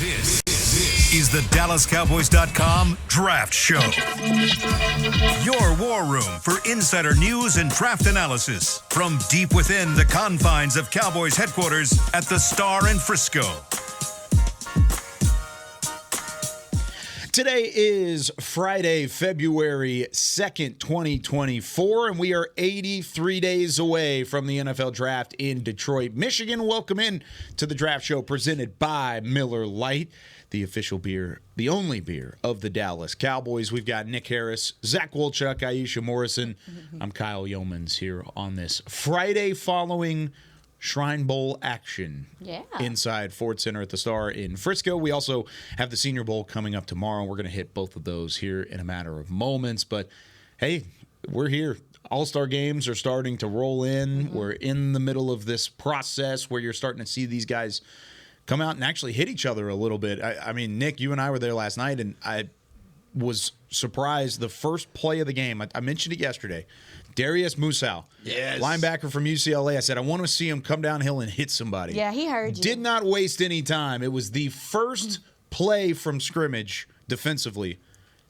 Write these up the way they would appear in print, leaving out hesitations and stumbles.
This is the DallasCowboys.com Draft Show. Your war room for insider news and draft analysis from deep within the confines of Cowboys headquarters at the Star in Frisco. Today is Friday, February 2nd, 2024, and we are 83 days away from the NFL Draft in Detroit, Michigan. Welcome in to the Draft Show presented by Miller Lite, the official beer, the only beer of the Dallas Cowboys. We've got Nick Harris, Zach Wolchuk, Aisha Morrison. I'm Kyle Yeomans here on this Friday following Shrine Bowl action inside Ford Center at the Star in Frisco. We also have the Senior Bowl coming up tomorrow. We're going to hit both of those here in a matter of moments. But, hey, we're here. All-Star games are starting to roll in. We're in the middle of this process where you're starting to see these guys come out and actually hit each other a little bit. I mean, Nick, you and I were there last night, and I was surprised. The first play of the game, I mentioned it yesterday, Darius Musow, linebacker from UCLA. I said, I want to see him come downhill and hit somebody. Yeah, he heard you. Did not waste any time. It was the first play from scrimmage defensively,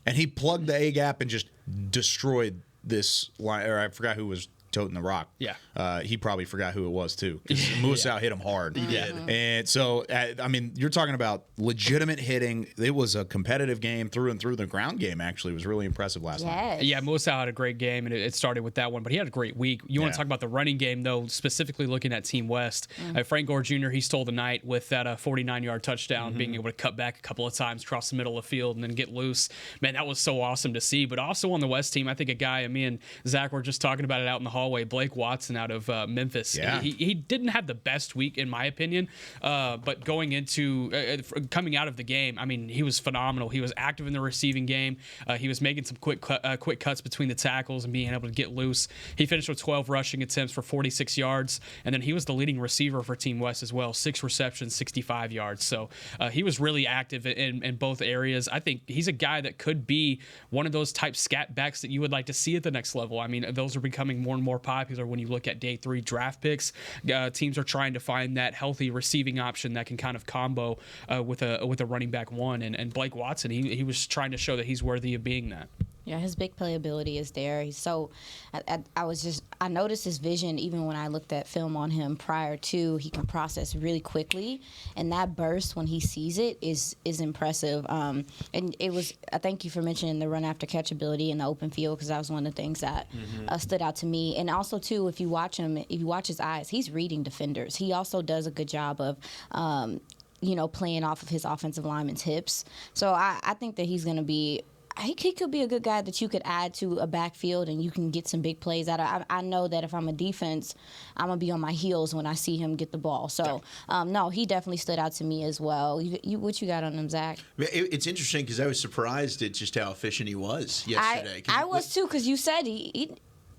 and he plugged the A-gap and just destroyed this line. Or I forgot who was toting the rock. Yeah. He probably forgot who it was, too, because Musow hit him hard. He did. And so, I mean, you're talking about legitimate hitting. It was a competitive game through and through. The ground game, actually, was really impressive last night. Yeah, Musow had a great game, and it started with that one, but he had a great week. You want to talk about the running game, though, specifically looking at Team West. Frank Gore Jr., he stole the night with that 49-yard touchdown, being able to cut back a couple of times across the middle of the field and then get loose. Man, that was so awesome to see. But also on the West team, I think a guy, me and Zach were just talking about it out in the hallway, Blake Watson out of Memphis. Yeah. He didn't have the best week, in my opinion, but coming out of the game, I mean, he was phenomenal. He was active in the receiving game. He was making some quick cuts between the tackles and being able to get loose. He finished with 12 rushing attempts for 46 yards, and then he was the leading receiver for Team West as well, 6 receptions, 65 yards. So he was really active in both areas. I think he's a guy that could be one of those type scat backs that you would like to see at the next level. I mean, those are becoming more and more popular when you look at day 3 draft picks. Teams are trying to find that healthy receiving option that can kind of combo with a running back one. And Blake Watson, he was trying to show that he's worthy of being that. Yeah, his big playability is there. He's so. I noticed his vision even when I looked at film on him prior to. He can process really quickly, and that burst when he sees it is impressive. And it was. I thank you for mentioning the run after catch ability in the open field, because that was one of the things that stood out to me. And also too, if you watch his eyes, he's reading defenders. He also does a good job of. Playing off of his offensive lineman's hips. So I think that he's going to be. He could be a good guy that you could add to a backfield and you can get some big plays out of. I know that if I'm a defense, I'm going to be on my heels when I see him get the ball. So, no, he definitely stood out to me as well. What you got on him, Zach? It's interesting because I was surprised at just how efficient he was yesterday. I was too, because you said he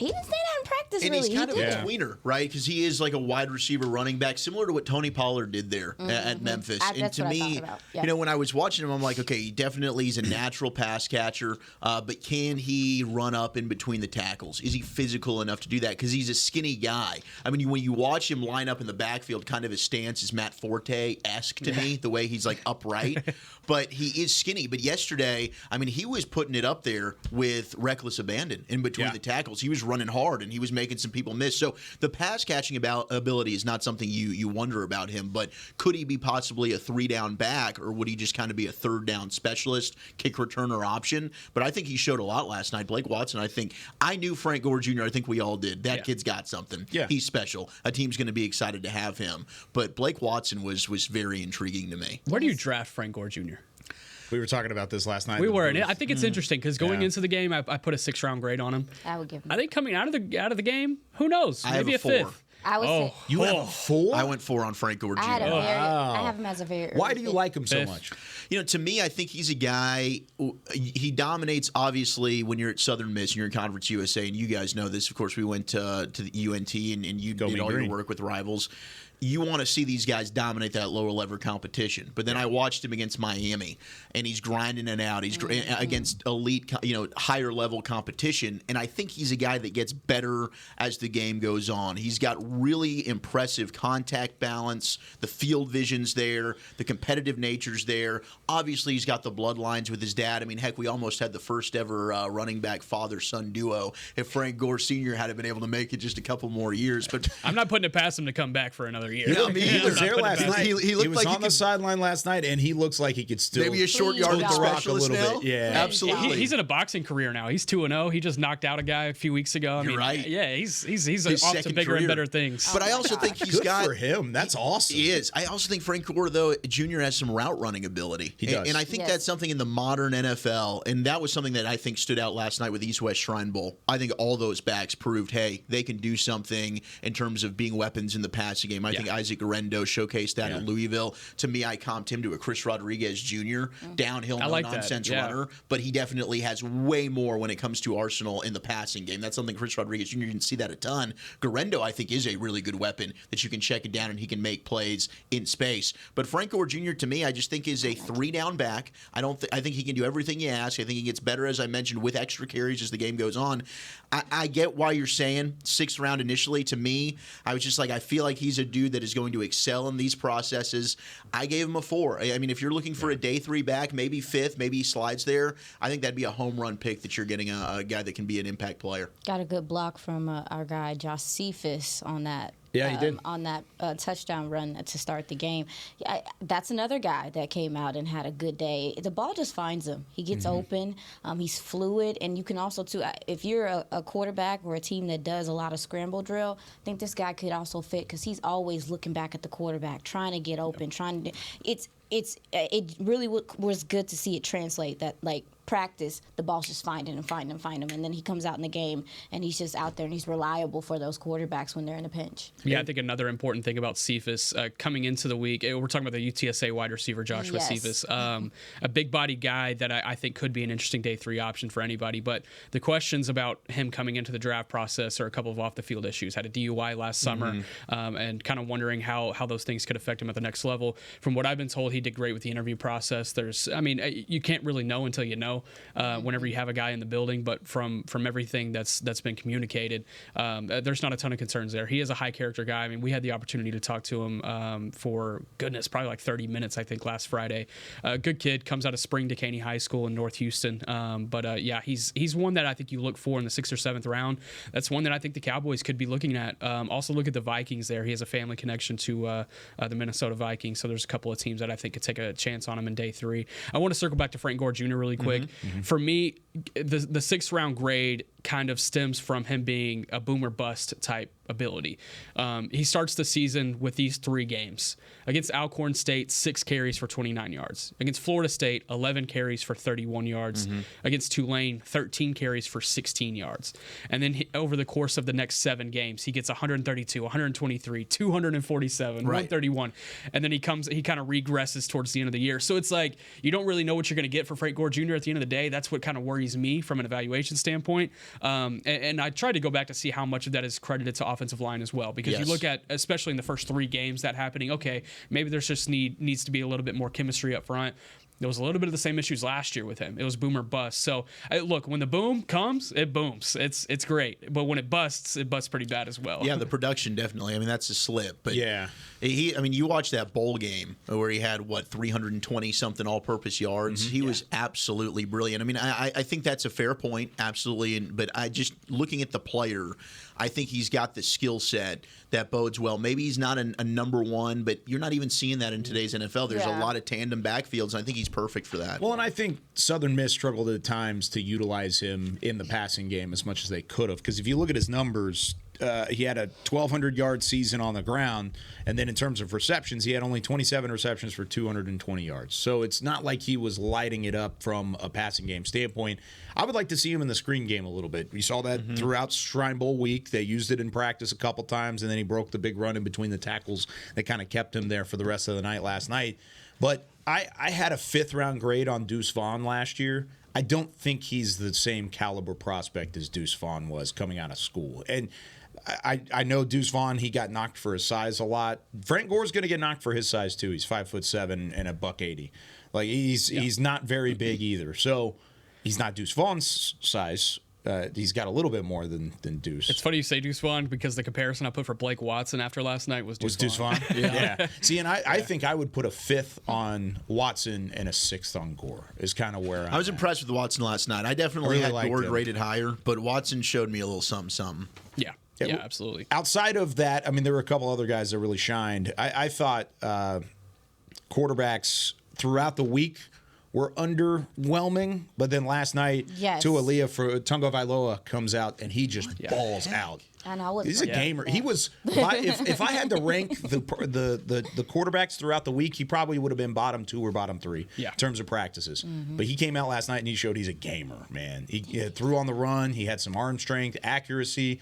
didn't say that in practice, and really. He's kind of a tweener, right? Because he is like a wide receiver running back, similar to what Tony Pollard did there at Memphis. That's to what me, I thought about. Yeah. When I was watching him, I'm like, okay, he definitely is a natural pass catcher, but can he run up in between the tackles? Is he physical enough to do that? Because he's a skinny guy. I mean, when you watch him line up in the backfield, kind of his stance is Matt Forte-esque to me, the way he's like upright. But he is skinny. But yesterday, I mean, he was putting it up there with reckless abandon in between the tackles. He was running hard, and he was making some people miss. So the pass catching ability is not something you wonder about him, but could he be possibly a 3-down back, or would he just kind of be a 3rd-down specialist, kick returner option? But I think he showed a lot last night. Blake Watson, I knew Frank Gore Jr., I think we all did. That kid's got something. Yeah. He's special. A team's going to be excited to have him. But Blake Watson was very intriguing to me. Where do you draft Frank Gore Jr.? We were talking about this last night. We were, and I think it's interesting because going into the game, I put a 6-round grade on him. I would give him. I think coming out of the game, who knows? Maybe a a 4. 5th. I would say. You have a 4? I went 4 on Frank Gore Jr. I have him as a very. Why do you like him so 5th. much? To me, I think he's a guy. He dominates, obviously, when you're at Southern Miss and you're in Conference USA, and you guys know this. Of course, we went to the UNT, and you did all your work with rivals. you want to see these guys dominate that lower level competition. But then I watched him against Miami, and he's grinding it out. He's against elite, higher level competition, and I think he's a guy that gets better as the game goes on. He's got really impressive contact balance. The field vision's there. The competitive nature's there. Obviously, he's got the bloodlines with his dad. I mean, heck, we almost had the first ever running back father-son duo if Frank Gore Sr. had been able to make it just a couple more years. But I'm not putting it past him to come back for another year. No, He was there last night. He looked like on the sideline last night, and he looks like he could still maybe a short Please yard God. specialist a little now. bit. Yeah, absolutely. He's in a boxing career now. He's 2-0. He just knocked out a guy a few weeks ago. I mean, You're right. Yeah, he's His off to second bigger and career. better things. But I also think he's good got for him. That's awesome. He is. I also think Frank Gore, though, Jr. has some route running ability. He does. And I think Yes. that's something in the modern NFL, and that was something that I think stood out last night with East-West Shrine Bowl. I think all those backs proved, hey, they can do something in terms of being weapons in the passing game. I think Isaac Guerrero showcased that in Louisville. To me, I comped him to a Chris Rodriguez Jr., downhill, no-nonsense runner, but he definitely has way more when it comes to arsenal in the passing game. That's something Chris Rodriguez Jr. didn't see that a ton. Guerrero, I think, is a really good weapon that you can check it down and he can make plays in space. But Frank Gore Jr., to me, I just think is a three-down back. I think he can do everything you ask. I think he gets better, as I mentioned, with extra carries as the game goes on. I get why you're saying sixth round initially. To me, I was just like, I feel like he's a dude that is going to excel in these processes. I gave him a 4. I mean, if you're looking for a day 3 back, maybe 5th, maybe he slides there, I think that'd be a home run pick that you're getting a guy that can be an impact player. Got a good block from our guy Josh Cephas on that. Yeah, he did. On that touchdown run to start the game. That's another guy that came out and had a good day. The ball just finds him. He gets open. He's fluid. And you can also, too, if you're a quarterback or a team that does a lot of scramble drill, I think this guy could also fit because he's always looking back at the quarterback, trying to get open, it really was good to see it translate that, like, practice, the ball's just find him, and then he comes out in the game and he's just out there and he's reliable for those quarterbacks when they're in a pinch. Yeah, I think another important thing about Cephas coming into the week, we're talking about the UTSA wide receiver Joshua Cephas, a big body guy that I think could be an interesting day 3 option for anybody. But the questions about him coming into the draft process are a couple of off the field issues. Had a DUI last summer, and kind of wondering how those things could affect him at the next level. From what I've been told, he did great with the interview process. You can't really know until you know. Whenever you have a guy in the building, but from everything that's been communicated, there's not a ton of concerns there. He is a high character guy. I mean, we had the opportunity to talk to him for probably like 30 minutes, I think, last Friday. Good kid, comes out of Spring Decaney High School in North Houston. He's one that I think you look for in the 6th or 7th round. That's one that I think the Cowboys could be looking at. Also look at the Vikings there. He has a family connection to the Minnesota Vikings, so there's a couple of teams that I think could take a chance on him in day 3. I want to circle back to Frank Gore Jr. really quick. For me, the 6th round grade kind of stems from him being a boomer bust type ability. He starts the season with these 3 games. Against Alcorn State, 6 carries for 29 yards. Against Florida State, 11 carries for 31 yards. Against Tulane, 13 carries for 16 yards. And then over the course of the next 7 games, he gets 132, 123, 247, 131. And then he kind of regresses towards the end of the year. So it's like, you don't really know what you're going to get for Frank Gore Jr. at the end of the day. That's what kind of worries me from an evaluation standpoint. And I tried to go back to see how much of that is credited to offensive line as well, because you look at, especially in the first 3 games, that happening. Okay, maybe there's just needs to be a little bit more chemistry up front. There was a little bit of the same issues last year with him. It was boom or bust. So look, when the boom comes, it booms. It's great. But when it busts pretty bad as well. Yeah, the production definitely. I mean, that's a slip. But yeah, you watch that bowl game where he had 320 something all-purpose yards. He was absolutely brilliant. I mean, I think that's a fair point, absolutely. But I just looking at the player, I think he's got the skill set that bodes well. Maybe he's not a number 1, but you're not even seeing that in today's NFL. There's a lot of tandem backfields, and I think he's perfect for that. Well, and I think Southern Miss struggled at times to utilize him in the passing game as much as they could have. Because if you look at his numbers, he had a 1,200-yard season on the ground, and then in terms of receptions, he had only 27 receptions for 220 yards. So it's not like he was lighting it up from a passing game standpoint. I would like to see him in the screen game a little bit. We saw that throughout Shrine Bowl week. They used it in practice a couple times, and then he broke the big run in between the tackles that kind of kept him there for the rest of the night last night. But I had a 5th-round grade on Deuce Vaughn last year. I don't think he's the same caliber prospect as Deuce Vaughn was coming out of school. And I know Deuce Vaughn, he got knocked for his size a lot. Frank Gore's going to get knocked for his size too. He's 5'7" and a $180. Like he's not very big either. So he's not Deuce Vaughn's size. He's got a little bit more than Deuce. It's funny you say Deuce Vaughn because the comparison I put for Blake Watson after last night was Deuce Vaughn. Yeah. See, and I think I would put a 5th on Watson and a 6th on Gore is kind of where I was impressed with Watson last night. I definitely really had liked Gore him. rated higher, but Watson showed me a little something. Yeah. Yeah, absolutely. Outside of that, I mean, there were a couple other guys that really shined. I thought quarterbacks throughout the week were underwhelming, but then last night, Tunga Vailoa comes out and he just balls out. And I was He's a gamer. He was. If I had to rank the quarterbacks throughout the week, he probably would have been bottom 2 or bottom 3 in terms of practices. Mm-hmm. But he came out last night and he showed he's a gamer, man. He threw on the run. He had some arm strength, accuracy.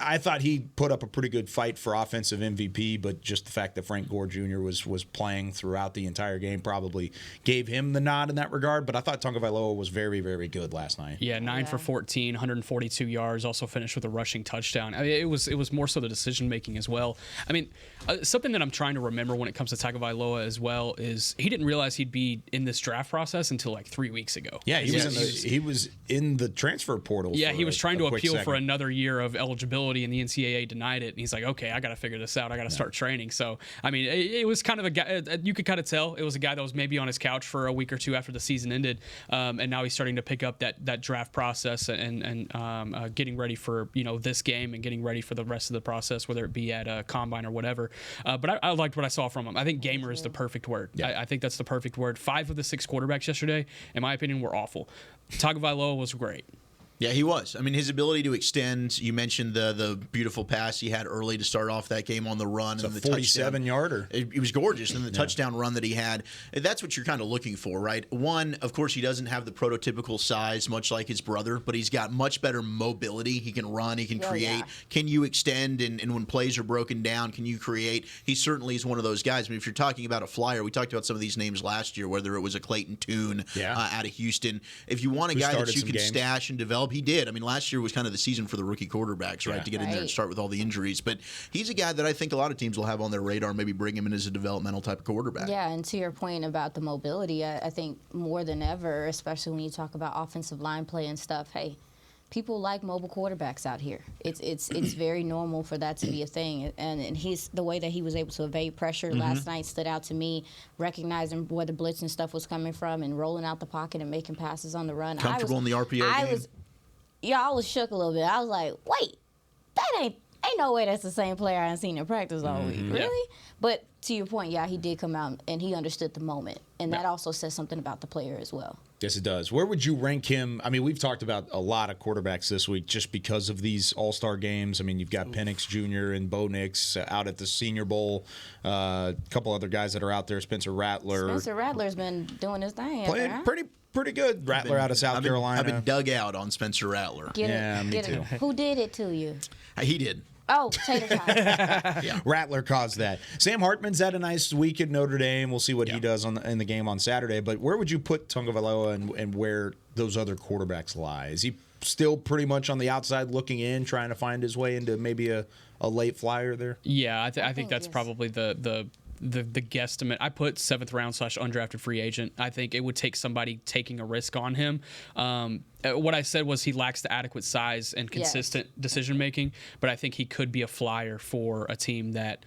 I thought he put up a pretty good fight for offensive MVP, but just the fact that Frank Gore Jr. was playing throughout the entire game probably gave him the nod in that regard. But I thought Tunga Vailoa was very, very good last night. Yeah, 9 for 14, 142 yards. Also finished with a rushing touchdown. I mean, it was more so the decision making as well. I mean, something that I'm trying to remember when it comes to Tunga Vailoa as well is he didn't realize he'd be in this draft process until like 3 weeks ago. Yeah, he was in the transfer portal. Yeah, he was trying to appeal second. for another year of eligibility, and the NCAA denied it. And he's like, okay, I got to figure this out. I got to start training. So, I mean, it was kind of a guy, you could kind of tell it was a guy that was maybe on his couch for a week or two after the season ended. And now he's starting to pick up that draft process and getting ready for, this game and getting ready for the rest of the process, whether it be at a combine or whatever. But I liked what I saw from him. I think gamer is the perfect word. Yeah. I think that's the perfect word. 5 of the 6 quarterbacks yesterday, in my opinion, were awful. Tunga Vailoa was great. Yeah, he was. I mean, his ability to extend. You mentioned the beautiful pass he had early to start off that game on the run. It's and a the 47-yarder. It was gorgeous. And the touchdown run that he had, that's what you're kind of looking for, right? One, of course, he doesn't have the prototypical size, much like his brother, but he's got much better mobility. He can run. He can create. Can you extend? And when plays are broken down, can you create? He certainly is one of those guys. I mean, if you're talking about a flyer, we talked about some of these names last year, whether it was a Clayton Tune out of Houston. If you want a guy that you can stash and develop, he did. I mean, last year was kind of the season for the rookie quarterbacks, right, to get in there and start with all the injuries. But he's a guy that I think a lot of teams will have on their radar, maybe bring him in as a developmental type of quarterback. Yeah, and to your point about the mobility, I think more than ever, especially when you talk about offensive line play and stuff, hey, people like mobile quarterbacks out here. It's very normal for that to be a thing. And the way that he was able to evade pressure last night stood out to me, recognizing where the blitz and stuff was coming from and rolling out the pocket and making passes on the run. Comfortable in the RPO game? I was shook a little bit. I was like, wait, that ain't no way that's the same player I ain't seen in practice all week. Really? Yeah. But to your point, he did come out and he understood the moment. And that also says something about the player as well. Yes, it does. Where would you rank him? I mean, we've talked about a lot of quarterbacks this week just because of these all-star games. I mean, you've got Penix Jr. and Bo Nix out at the Senior Bowl. A couple other guys that are out there. Spencer Rattler's been doing his thing. Playing pretty good. Rattler out of South Carolina. I've been dug out on Spencer Rattler. Me too. Who did it to you? He did. Oh, tater tot. Rattler caused that. Sam Hartman's had a nice week at Notre Dame. We'll see what he does in the game on Saturday. But where would you put Tunga Vailoa and where those other quarterbacks lie? Is he still pretty much on the outside looking in, trying to find his way into maybe a late flyer there? Yeah, I think that's probably the guesstimate. I put 7th round / undrafted free agent. I think it would take somebody taking a risk on him. What I said was he lacks the adequate size and consistent decision making, but I think he could be a flyer for a team that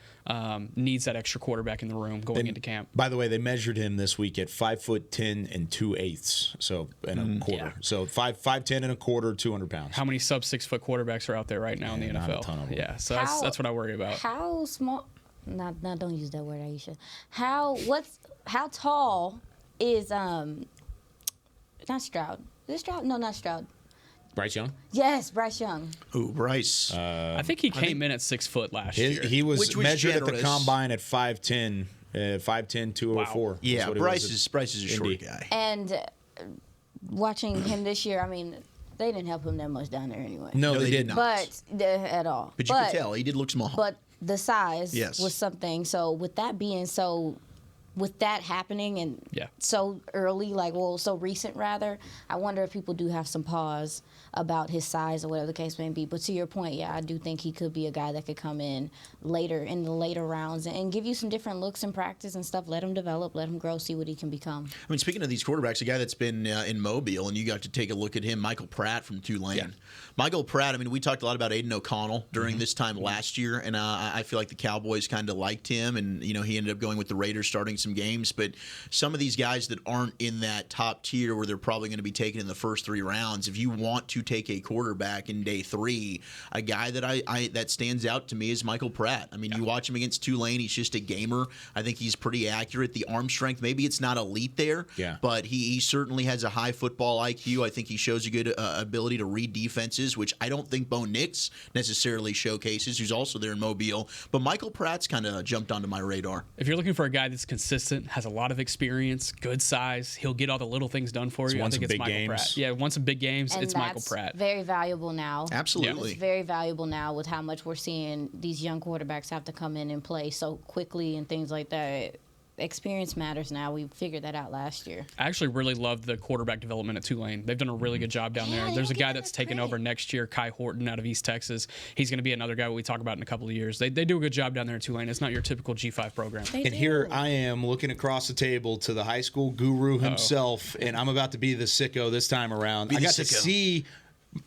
needs that extra quarterback in the room going into camp. By the way, they measured him this week at 5'10" and 2/8, so and a quarter. Yeah. So 5'10" and a quarter, 200 pounds. How many sub 6 foot quarterbacks are out there right now in the NFL? Not a ton of them. Yeah, so that's what I worry about. How small? No, don't use that word, Aisha. How tall is not Stroud? Is it Stroud? No, not Stroud. Bryce Young? Yes, Bryce Young. Ooh, Bryce. I think he came in at 6 foot last year. He was measured at the combine at 5'10", 5'10", 204. Wow. Yeah, Bryce is a short guy. And watching him this year, I mean, they didn't help him that much down there anyway. No, they did not. But at all. But you could tell he did look small. But the size was something. So with that being so, with that happening and so early, so recent rather, I wonder if people do have some pause about his size or whatever the case may be. But to your point, yeah, I do think he could be a guy that could come in the later rounds and give you some different looks in practice and stuff. Let him develop, let him grow, see what he can become. I mean, speaking of these quarterbacks, a guy that's been in Mobile, and you got to take a look at him, Michael Pratt from Tulane. Yeah. Michael Pratt, I mean, we talked a lot about Aiden O'Connell during this time last year, and I feel like the Cowboys kind of liked him, and, he ended up going with the Raiders starting some games. But some of these guys that aren't in that top tier where they're probably going to be taken in the first 3 rounds, if you want to take a quarterback in day 3, a guy that that stands out to me is Michael Pratt. I mean, you watch him against Tulane, he's just a gamer. I think he's pretty accurate. The arm strength, maybe it's not elite there, but he certainly has a high football IQ. I think he shows a good ability to read defenses, which I don't think Bo Nix necessarily showcases, who's also there in Mobile. But Michael Pratt's kind of jumped onto my radar. If you're looking for a guy that's consistent, has a lot of experience, good size, he'll get all the little things done for you. I think it's Michael Pratt. Yeah, won some big games. And it's Michael Pratt. Very valuable now. Absolutely. It's very valuable now with how much we're seeing these young quarterbacks have to come in and play so quickly and things like that. Experience matters now. We figured that out last year. I actually really love the quarterback development at Tulane. They've done a really good job down there. There's a guy that's taking over next year, Kai Horton out of East Texas. He's going to be another guy we talk about in a couple of years. They do a good job down there at Tulane. It's not your typical G5 program. And here I am looking across the table to the high school guru himself, and I'm about to be the sicko this time around. I got to see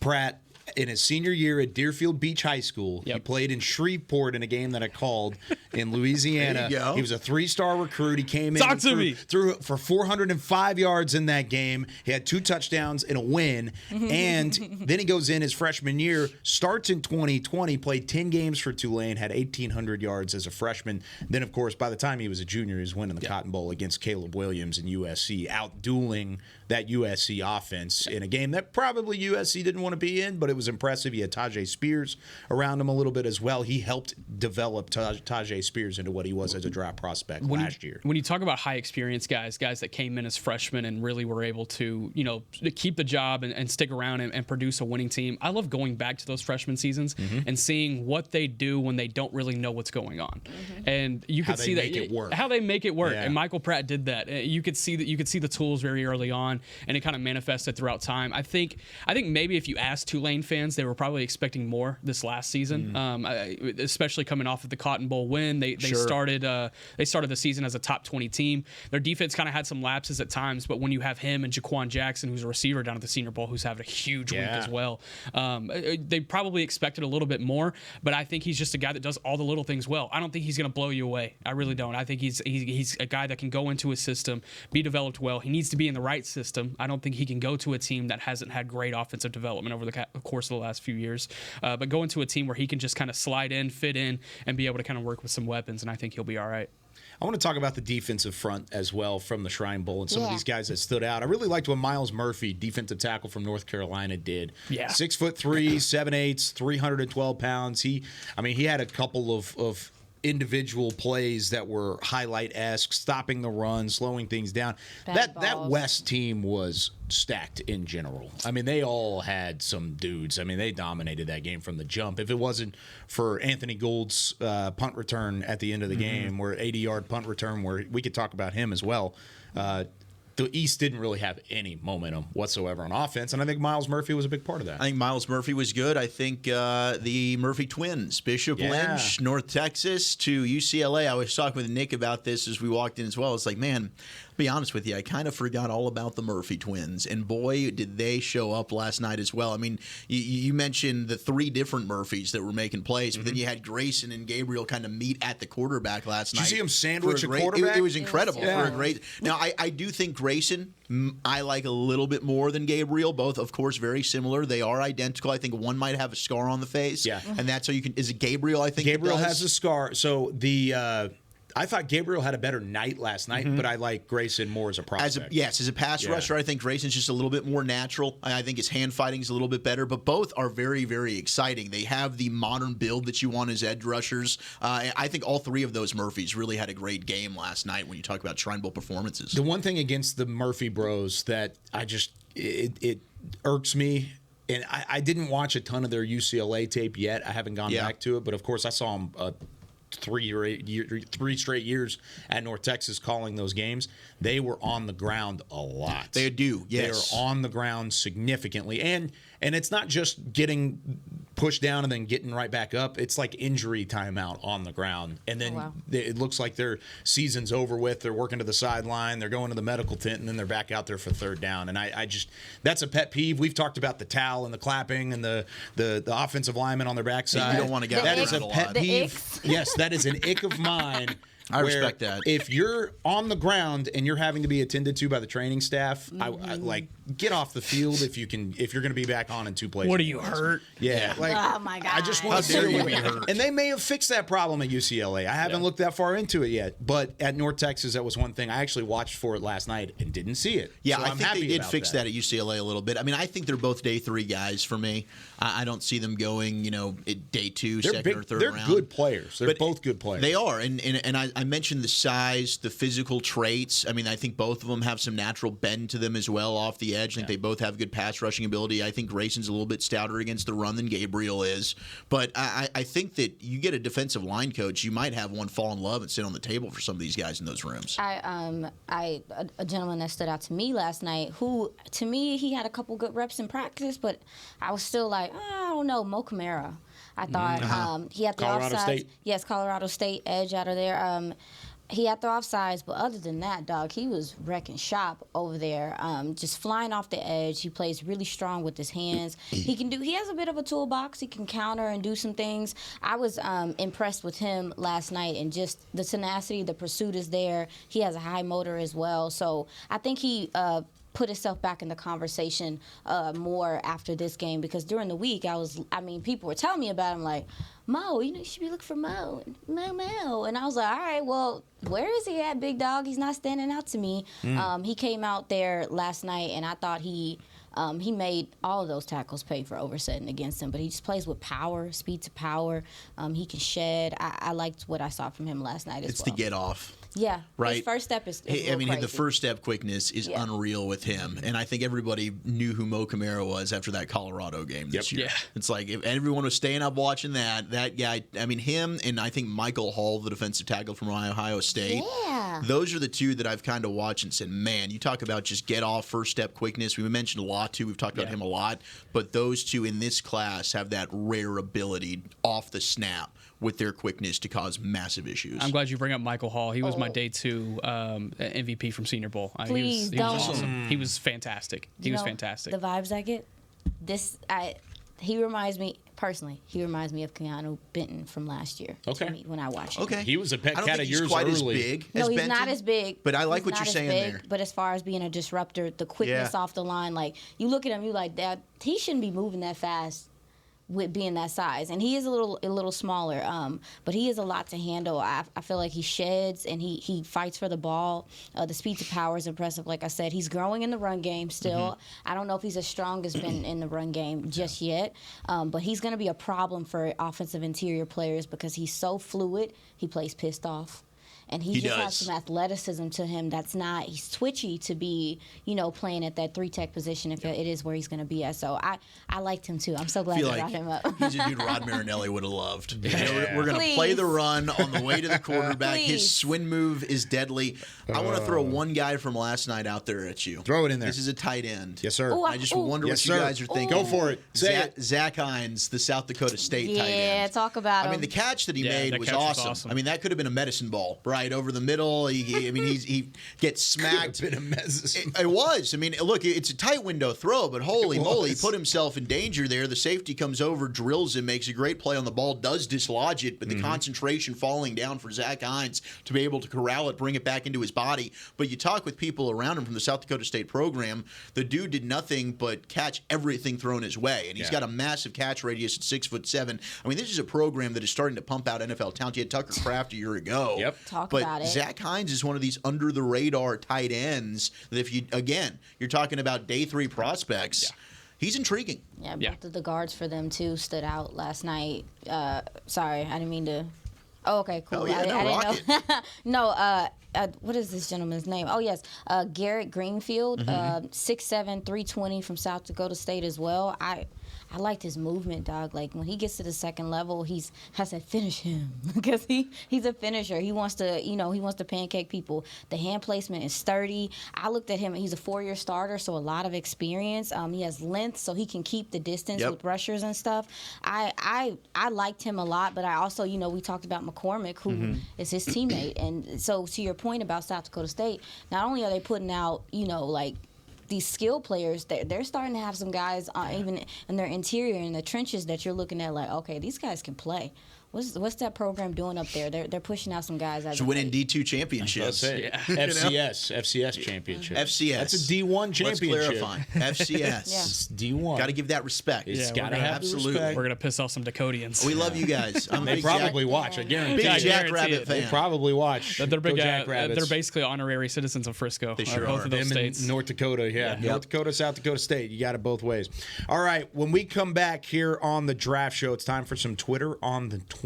Pratt in his senior year at Deerfield Beach High School. He played in Shreveport in a game that I called in Louisiana. He was a 3-star recruit. He came in threw for 405 yards in that game. He had 2 touchdowns and a win. And then he goes in his freshman year, starts in 2020, played 10 games for Tulane, had 1,800 yards as a freshman. Then, of course, by the time he was a junior, he was winning the Cotton Bowl against Caleb Williams and USC, out-dueling that USC offense in a game that probably USC didn't want to be in, but it was impressive. He had Tajay Spears around him a little bit as well. He helped develop Tajay Spears into what he was as a draft prospect last year. When you talk about high experience guys that came in as freshmen and really were able to, keep the job and stick around and produce a winning team, I love going back to those freshman seasons and seeing what they do when they don't really know what's going on. And you could see how they make it work. And Michael Pratt did that. You could see the tools very early on, and it kind of manifested throughout time. I think maybe if you ask Tulane fans, they were probably expecting more this last season, especially coming off of the Cotton Bowl win. They started the season as a top 20 team. Their defense kind of had some lapses at times, but when you have him and Jaquan Jackson, who's a receiver down at the Senior Bowl, who's having a huge week as well, they probably expected a little bit more. But I think he's just a guy that does all the little things well. I don't think he's going to blow you away. I really don't. I think he's a guy that can go into a system, be developed well. He needs to be in the right system. I don't think he can go to a team that hasn't had great offensive development over the course of the last few years, but go into a team where he can just kind of slide in, fit in, and be able to kind of work with some weapons, and I think he'll be all right. I want to talk about the defensive front as well from the Shrine Bowl and some of these guys that stood out. I really liked what Miles Murphy, defensive tackle from North Carolina, did. 6'3", 7'8", 312 pounds. He had a couple of individual plays that were highlight-esque, stopping the run, slowing things down. That West team was stacked in general. I mean, they all had some dudes. I mean, they dominated that game from the jump. If it wasn't for Anthony Gould's punt return at the end of the game, where 80-yard punt return, where we could talk about him as well, the East didn't really have any momentum whatsoever on offense, and I think Miles Murphy was a big part of that. I think Miles Murphy was good. I think the Murphy twins, Bishop Lynch, North Texas to UCLA. I was talking with Nick about this as we walked in as well. It's like, man, I'll be honest with you, I kind of forgot all about the Murphy twins, and boy, did they show up last night as well. I mean, you mentioned the 3 different Murphys that were making plays, but then you had Grayson and Gabriel kind of meet at the quarterback last night. Did you see him sandwich a quarterback? It was incredible for a great. Now, I do think Grayson, I like a little bit more than Gabriel. Both, of course, very similar. They are identical. I think one might have a scar on the face. And that's how you can. Is it Gabriel? I think Gabriel has a scar. So I thought Gabriel had a better night last night, but I like Grayson more as a prospect. As a pass rusher, I think Grayson's just a little bit more natural. I think his hand fighting is a little bit better, but both are very, very exciting. They have the modern build that you want as edge rushers. I think all 3 of those Murphys really had a great game last night when you talk about Shrine Bowl performances. The one thing against the Murphy bros that it irks me, and I didn't watch a ton of their UCLA tape yet. I haven't gone back to it, but of course I saw them three straight years at North Texas calling those games, they were on the ground a lot. They do, yes. They're on the ground significantly. And it's not just getting pushed down and then getting right back up. It's like injury timeout on the ground. And then it looks like their season's over with. They're working to the sideline. They're going to the medical tent, and then they're back out there for third down. And I just – that's a pet peeve. We've talked about the towel and the clapping and the offensive lineman on their backside. You don't want to get that is a pet peeve. icks. Yes, that is an ick of mine. I respect that. If you're on the ground and you're having to be attended to by the training staff, I like get off the field if you're going to be back on in 2 plays. What are you, hurt? Yeah. Like, Oh my god! I just want to How dare see you be hurt. And they may have fixed that problem at UCLA. I haven't looked that far into it yet. But at North Texas, that was one thing. I actually watched for it last night and didn't see it. Yeah, so I I'm think happy they did about fix that at UCLA a little bit. I mean, I think they're both day 3 guys for me. I don't see them going, at day 2, They're second big, or third they're round. good players. They're But both good players. They are, and I mentioned the size, the physical traits. I mean, I think both of them have some natural bend to them as well off the edge. I think they both have good pass rushing ability. I think Grayson's a little bit stouter against the run than Gabriel is. But I think that you get a defensive line coach, you might have one fall in love and sit on the table for some of these guys in those rooms. A gentleman that stood out to me last night, who to me he had a couple good reps in practice, but I was still like, I don't know, Mo Camara. I thought he had the Colorado offsides. State. Yes, Colorado State edge out of there. He had the offsides, but other than that, dog, he was wrecking shop over there. Just flying off the edge. He plays really strong with his hands. He has a bit of a toolbox. He can counter and do some things. I was impressed with him last night, and just the tenacity, the pursuit is there. He has a high motor as well. So I think he put himself back in the conversation more after this game, because during the week people were telling me about him, like, Mo, you should be looking for Mo, and I was like, all right, well, where is he at, big dog? He's not standing out to me. He came out there last night, and I thought he made all of those tackles pay for oversetting against him, but he just plays with power, speed to power. He can shed. I liked what I saw from him last night as well. It's the get off. Yeah, right. His first step is the crazy. first step quickness is unreal with him, and I think everybody knew who Mo Camara was after that Colorado game this year. Yeah. It's like if everyone was staying up watching that guy. I mean, him and I think Michael Hall, the defensive tackle from Ohio State. Yeah. Those are the two that I've kind of watched and said, man, you talk about just get off, first step quickness. We mentioned Latu. We've talked about him a lot, but those two in this class have that rare ability off the snap with their quickness to cause massive issues. I'm glad you bring up Michael Hall. He was my day 2 MVP from Senior Bowl. Please he was don't. awesome. He was fantastic. He was fantastic. The vibes I get, he reminds me personally. He reminds me of Keanu Benton from last year. Okay. To me, when I watched him. Okay. He was a pet I don't cat think of he's yours quite early. as big No, as he's Benton, not as big. But I like He's what you're not as saying big, there. But as far as being a disruptor, the quickness Yeah. off the line, like you look at him, you like that. He shouldn't be moving that fast with being that size, and he is a little smaller, but he is a lot to handle. I feel like he sheds and he fights for the ball. The speed to power is impressive. Like I said, he's growing in the run game still. I don't know if he's as strong as been in the run game just yet, but he's going to be a problem for offensive interior players because he's so fluid. He plays pissed off. And he just has some athleticism to him that's not, he's twitchy to be, playing at that 3-tech position if it is where he's going to be at. So I liked him too. I'm so glad you brought him up. He's a dude Rod Marinelli would have loved. Yeah. We're going to play Please. the run on the way to the quarterback. His Please. swing move is deadly. I want to throw one guy from last night out there at you. Throw it in there. This is a tight end. Yes, sir. Ooh, I just wonder Yes, what you sir. guys are thinking. Go for it. Say it. Zach Hines, the South Dakota State tight Yeah, end. talk about him. I mean, the catch that he made that was catch was awesome. awesome. I mean, that could have been a medicine ball, right, over the middle. He gets smacked. Been a mess. It was. I mean, look, it's a tight window throw, but holy moly, he put himself in danger there. The safety comes over, drills him, makes a great play on the ball, does dislodge it, but the concentration falling down for Zach Hines to be able to corral it, bring it back into his body. But you talk with people around him from the South Dakota State program, the dude did nothing but catch everything thrown his way, and he's got a massive catch radius at 6'7". I mean, this is a program that is starting to pump out NFL talent. You had Tucker Kraft a year ago. Yep. Talk about it. Zach Hines is one of these under-the-radar tight ends that if you, again, you're talking about day 3 prospects, he's intriguing. Yeah, both of the guards for them, too, stood out last night. Sorry, I didn't mean to. Oh, okay, cool. Oh, yeah, I didn't know. No, what is this gentleman's name? Oh, yes, Garrett Greenfield, 6'7", 320 from South Dakota State as well. I I liked his movement, dog. Like when he gets to the second level, I said finish him because he's a finisher. He wants to pancake people. The hand placement is sturdy. I looked at him and he's a 4-year starter, so a lot of experience. He has length, so he can keep the distance with rushers and stuff. I liked him a lot, but I also, we talked about McCormick, who is his teammate. And so to your point about South Dakota State, not only are they putting out, like these skill players, they're starting to have some guys even in their interior in the trenches that you're looking at like, okay, these guys can play. What's that program doing up there? They're pushing out some guys. Should winning D2 championships. FCS championship. FCS. That's a D1 championship. Let's clarify. FCS. It's D1. Got to give that respect. It's got to have absolutely. respect. We're gonna piss off some Dakodians. We love you guys. They probably watch. I guarantee. Big you. Jackrabbit fan. They probably watch. They're big. Jackrabbits. They're basically honorary citizens of Frisco. They sure both are. of those Them states. in North Dakota, Yep. North Dakota, South Dakota State. You got it both ways. All right, when we come back here on the Draft Show, it's time for some Twitter on the 20.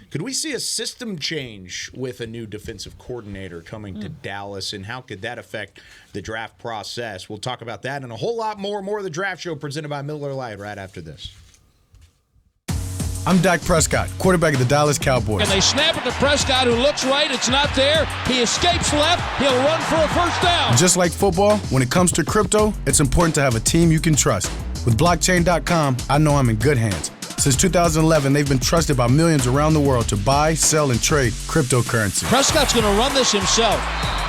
Could we see a system change with a new defensive coordinator coming to Dallas, and how could that affect the draft process? We'll talk about that and a whole lot more. More of the Draft Show presented by Miller Lite right after this. I'm Dak Prescott, quarterback of the Dallas Cowboys. And they snap it to Prescott, who looks right. It's not there. He escapes left. He'll run for a first down. Just like football, when it comes to crypto, it's important to have a team you can trust. With blockchain.com, I know I'm in good hands. Since 2011, they've been trusted by millions around the world to buy, sell, and trade cryptocurrency. Prescott's going to run this himself.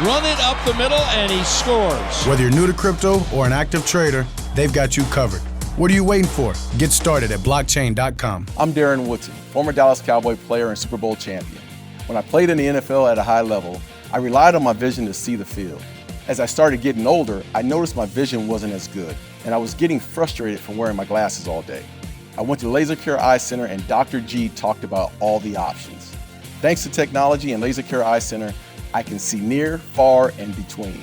Run it up the middle, and he scores. Whether you're new to crypto or an active trader, they've got you covered. What are you waiting for? Get started at blockchain.com. I'm Darren Woodson, former Dallas Cowboy player and Super Bowl champion. When I played in the NFL at a high level, I relied on my vision to see the field. As I started getting older, I noticed my vision wasn't as good, and I was getting frustrated from wearing my glasses all day. I went to Laser Care Eye Center, and Dr. G talked about all the options. Thanks to technology and Laser Care Eye Center, I can see near, far, and between.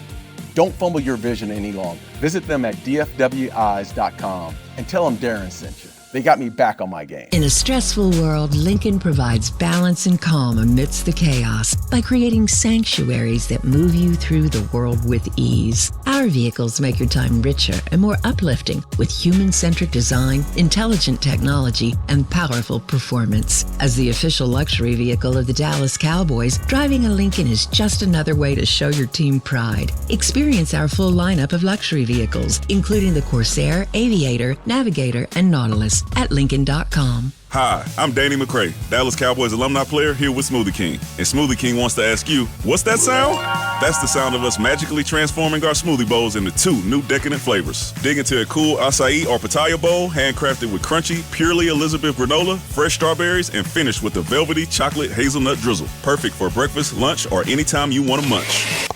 Don't fumble your vision any longer. Visit them at dfweyes.com and tell them Darren sent you. They got me back on my game. In a stressful world, Lincoln provides balance and calm amidst the chaos by creating sanctuaries that move you through the world with ease. Our vehicles make your time richer and more uplifting with human-centric design, intelligent technology, and powerful performance. As the official luxury vehicle of the Dallas Cowboys, driving a Lincoln is just another way to show your team pride. Experience our full lineup of luxury vehicles, including the Corsair, Aviator, Navigator, and Nautilus at Lincoln.com. Hi, I'm Danny McCray, Dallas Cowboys alumni player here with Smoothie King. And Smoothie King wants to ask you, what's that sound? That's the sound of us magically transforming our smoothie bowls into 2 new decadent flavors. Dig into a cool acai or pitaya bowl, handcrafted with crunchy, purely Elizabeth granola, fresh strawberries, and finished with a velvety chocolate hazelnut drizzle. Perfect for breakfast, lunch, or anytime you want to munch.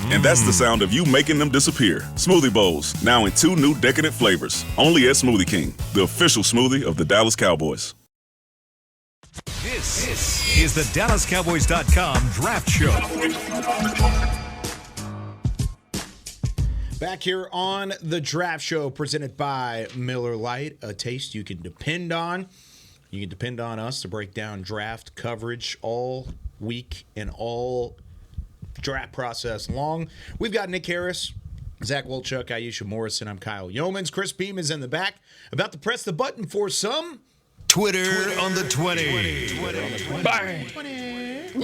And that's the sound of you making them disappear. Smoothie bowls, now in 2 new decadent flavors. Only at Smoothie King, the official smoothie of the Dallas Cowboys. This is the DallasCowboys.com Draft Show. Back here on the Draft Show presented by Miller Lite, a taste you can depend on. You can depend on us to break down draft coverage all week and all draft process long. We've got Nick Harris, Zach Wolchuk, Aisha Morrison. I'm Kyle Yeomans. Chris Beam is in the back, about to press the button for some Twitter on the 20.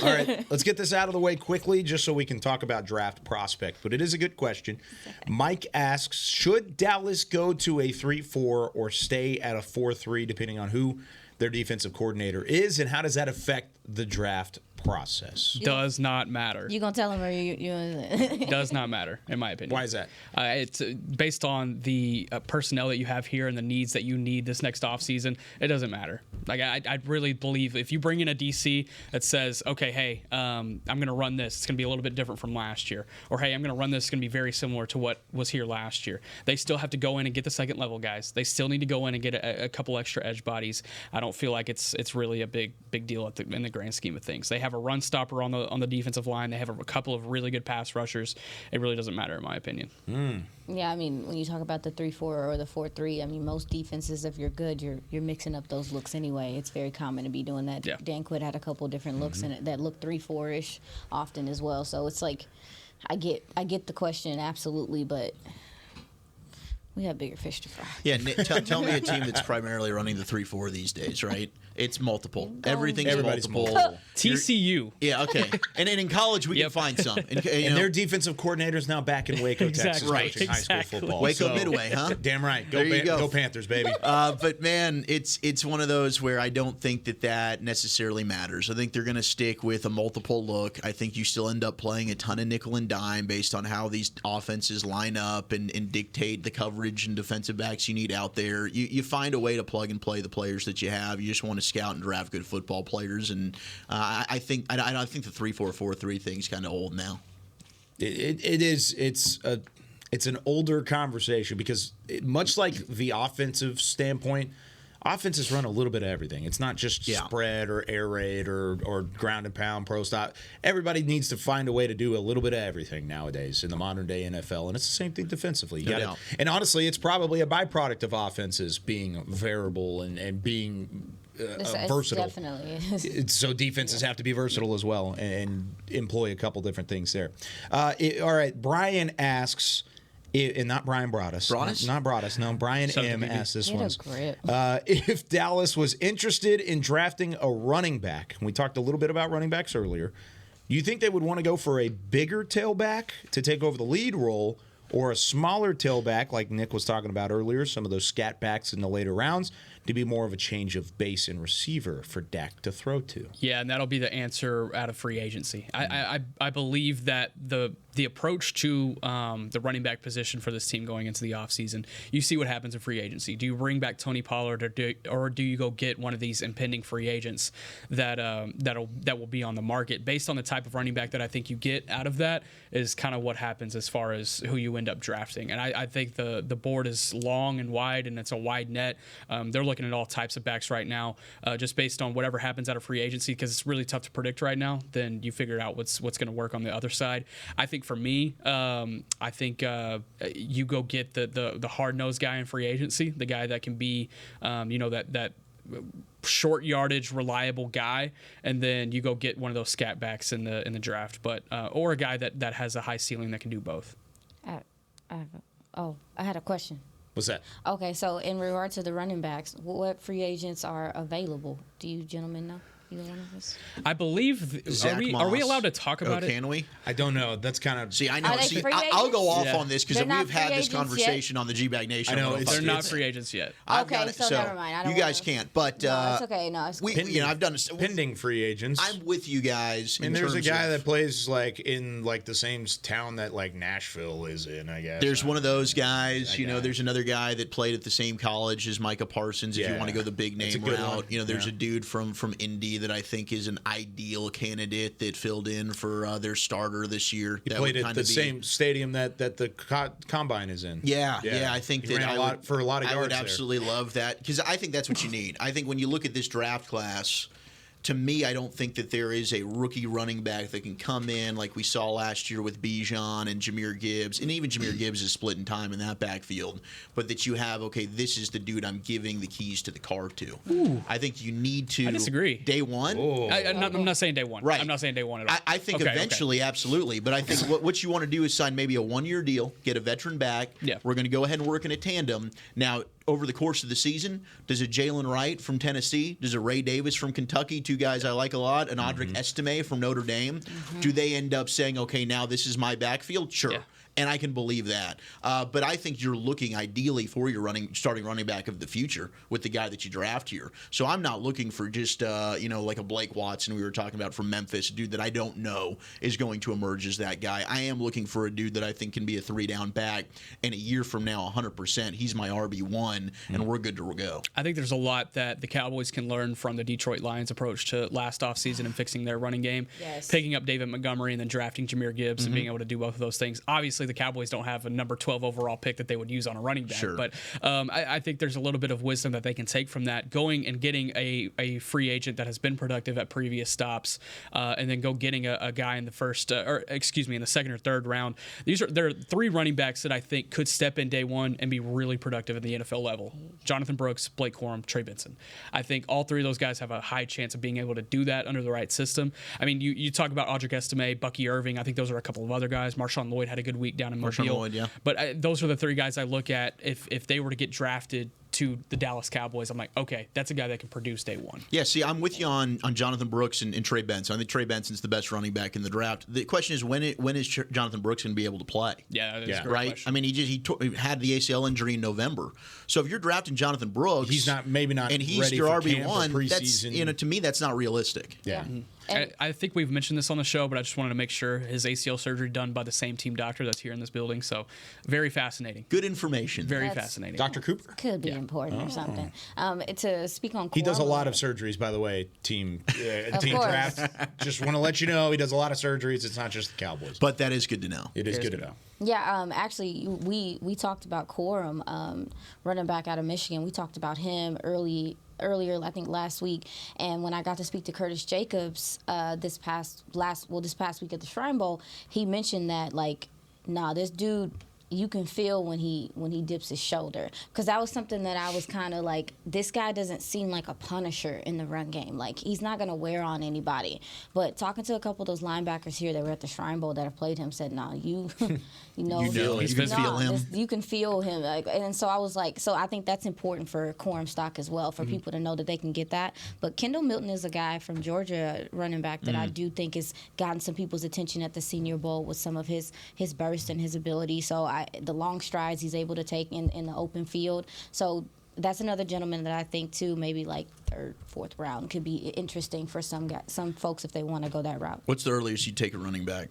All right, let's get this out of the way quickly just so we can talk about draft prospect. But it is a good question. Mike asks, should Dallas go to a 3-4 or stay at a 4-3 depending on who their defensive coordinator is, and how does that affect the draft process? Does not matter. You gonna tell him or you Does not matter, in my opinion. Why is that? It's based on the personnel that you have here and the needs that you need this next offseason. It doesn't matter. Like I really believe if you bring in a DC that says, okay, hey, I'm going to run this. It's going to be a little bit different from last year. Or, hey, I'm going to run this. It's going to be very similar to what was here last year. They still have to go in and get the second level guys. They still need to go in and get a couple extra edge bodies. I don't feel like it's really a big deal in the grand scheme of things. They have a run stopper on the defensive line. They have a couple of really good pass rushers. It really doesn't matter in my opinion. Yeah, I mean, when you talk about the 3-4 or the 4-3, I mean, most defenses, if you're good, you're mixing up those looks anyway. It's very common to be doing that. Yeah. Dan Quitt had a couple different looks in it that look 3-4-ish often as well. So it's like, I get the question absolutely, but We have bigger fish to fry. Yeah, Nick, tell me a team that's primarily running the 3-4 these days, right? It's multiple. Everything's multiple. TCU. Yeah, okay. And then in college, we can find some. And their defensive coordinator's now back in Waco, Texas, coaching high school football. Waco Midway, huh? Damn right. Go Panthers, baby. But, man, it's one of those where I don't think that necessarily matters. I think they're going to stick with a multiple look. I think you still end up playing a ton of nickel and dime based on how these offenses line up and dictate the coverage and defensive backs you need out there. You find a way to plug and play the players that you have. You just want to scout and draft good football players. And I think the 3-4-4-3 thing's kind of old now. It is. It's an older conversation because much like the offensive standpoint, offenses run a little bit of everything. It's not just spread or air raid or ground and pound, pro stop. Everybody needs to find a way to do a little bit of everything nowadays in the modern day NFL, and it's the same thing defensively. And honestly, it's probably a byproduct of offenses being variable and being versatile. Definitely is. So defenses have to be versatile as well and employ a couple different things there. All right, Brian asks. And not Brian Broaddus. Not Broaddus. No, Brian M. asked this one. If Dallas was interested in drafting a running back, and we talked a little bit about running backs earlier, do you think they would want to go for a bigger tailback to take over the lead role or a smaller tailback like Nick was talking about earlier, some of those scat backs in the later rounds, to be more of a change of base and receiver for Dak to throw to? Yeah, and that'll be the answer out of free agency. I believe that the approach to the running back position for this team going into the offseason, you see what happens in free agency. Do you bring back Tony Pollard or do you go get one of these impending free agents that will be on the market? Based on the type of running back that I think you get out of that is kind of what happens as far as who you end up drafting. And I think the board is long and wide, and it's a wide net. They're looking at all types of backs right now, just based on whatever happens out of free agency, because it's really tough to predict right now. Then you figure out what's going to work on the other side. I think for me, I think you go get the hard-nosed guy in free agency, the guy that can be, that short yardage, reliable guy, and then you go get one of those scat backs in the draft, but or a guy that has a high ceiling that can do both. I had a question. What's that? Okay, so in regard to the running backs, what free agents are available? Do you gentlemen know? Either one of us? I believe. Are we allowed to talk about it? Can we? I don't know. That's kind of. See, I know. I'll go off on this because we've had this conversation on the G-Bag Nation. I know they're not free agents yet. Okay, so never mind. You guys can't. But no, it's okay. No, it's cool. I've done pending free agents. I'm with you guys. And there's a guy that plays in the same town that Nashville is in. I guess there's one of those guys. There's another guy that played at the same college as Micah Parsons. If you want to go the big name route, there's a dude from Indy that I think is an ideal candidate that filled in for their starter this year. He played at the same stadium that the combine is in. Yeah. I think he ran for a lot of yards. I would absolutely love that because I think that's what you need. I think when you look at this draft class, to me, I don't think that there is a rookie running back that can come in like we saw last year with Bijan and Jahmyr Gibbs. And even Jahmyr Gibbs is splitting time in that backfield. But that you have, this is the dude I'm giving the keys to the car to. Ooh. I think you need to. I disagree. Day one? I'm not saying day one. Right. I'm not saying day one at all. I think eventually, absolutely. But I think what you want to do is sign maybe a one-year deal, get a veteran back. Yeah. We're going to go ahead and work in a tandem. Now, over the course of the season, does a Jalen Wright from Tennessee, does a Ray Davis from Kentucky, two guys I like a lot, an Audric Estime from Notre Dame, do they end up saying, okay, now this is my backfield? Sure. Yeah. And I can believe that. But I think you're looking ideally for your starting running back of the future with the guy that you draft here. So I'm not looking for just, like a Blake Watson we were talking about from Memphis, a dude that I don't know is going to emerge as that guy. I am looking for a dude that I think can be a 3-down back. And a year from now, 100%, he's my RB1, and we're good to go. I think there's a lot that the Cowboys can learn from the Detroit Lions approach to last offseason and fixing their running game. Yes. Picking up David Montgomery and then drafting Jahmyr Gibbs and being able to do both of those things. Obviously, the Cowboys don't have a number 12 overall pick that they would use on a running back. Sure. But I think there's a little bit of wisdom that they can take from that, going and getting a free agent that has been productive at previous stops, and then go getting a guy in the in the second or third round. There are three running backs that I think could step in day one and be really productive at the NFL level. Jonathan Brooks, Blake Corum, Trey Benson. I think all three of those guys have a high chance of being able to do that under the right system. I mean, you talk about Audric Estime, Bucky Irving. I think those are a couple of other guys. Marshawn Lloyd had a good week week down in Marshawn Mobile. Lloyd, yeah. But those are the three guys I look at if they were to get drafted to the Dallas Cowboys. I'm like, okay, that's a guy that can produce day one. Yeah, see, I'm with you on Jonathan Brooks and Trey Benson. I think Trey Benson's the best running back in the draft. The question is, when is Jonathan Brooks going to be able to play? Yeah, that's a great right. question. I mean, he had the ACL injury in November. So if you're drafting Jonathan Brooks, he's not and he's ready your for RB1. That's to me, that's not realistic. Yeah. I think we've mentioned this on the show, but I just wanted to make sure his ACL surgery done by the same team doctor that's here in this building. So very fascinating. Good information. Very fascinating. Dr. Cooper? Could be important or something. To speak on He does a Quorum, lot of surgeries, by the way, team course. draft. Just want to let you know he does a lot of surgeries. It's not just the Cowboys. But that is good to know. It is good to know. Yeah, actually, we talked about Quorum, running back out of Michigan. We talked about him earlier, I think last week. And when I got to speak to Curtis Jacobs this past week at the Shrine Bowl, he mentioned that this dude, you can feel when he dips his shoulder, because that was something that I was kind of like, this guy doesn't seem like a punisher in the run game. Like, he's not gonna wear on anybody. But talking to a couple of those linebackers here that were at the Shrine Bowl that have played him, said, "No, you can feel him. You can feel him." And so I was like, so I think that's important for Quorum stock as well, for people to know that they can get that. But Kendall Milton is a guy from Georgia, running back, that I do think has gotten some people's attention at the Senior Bowl with some of his burst and his ability. So the long strides he's able to take in the open field. So that's another gentleman that I think too, maybe like third, fourth round, could be interesting for some folks if they want to go that route. What's the earliest you take a running back?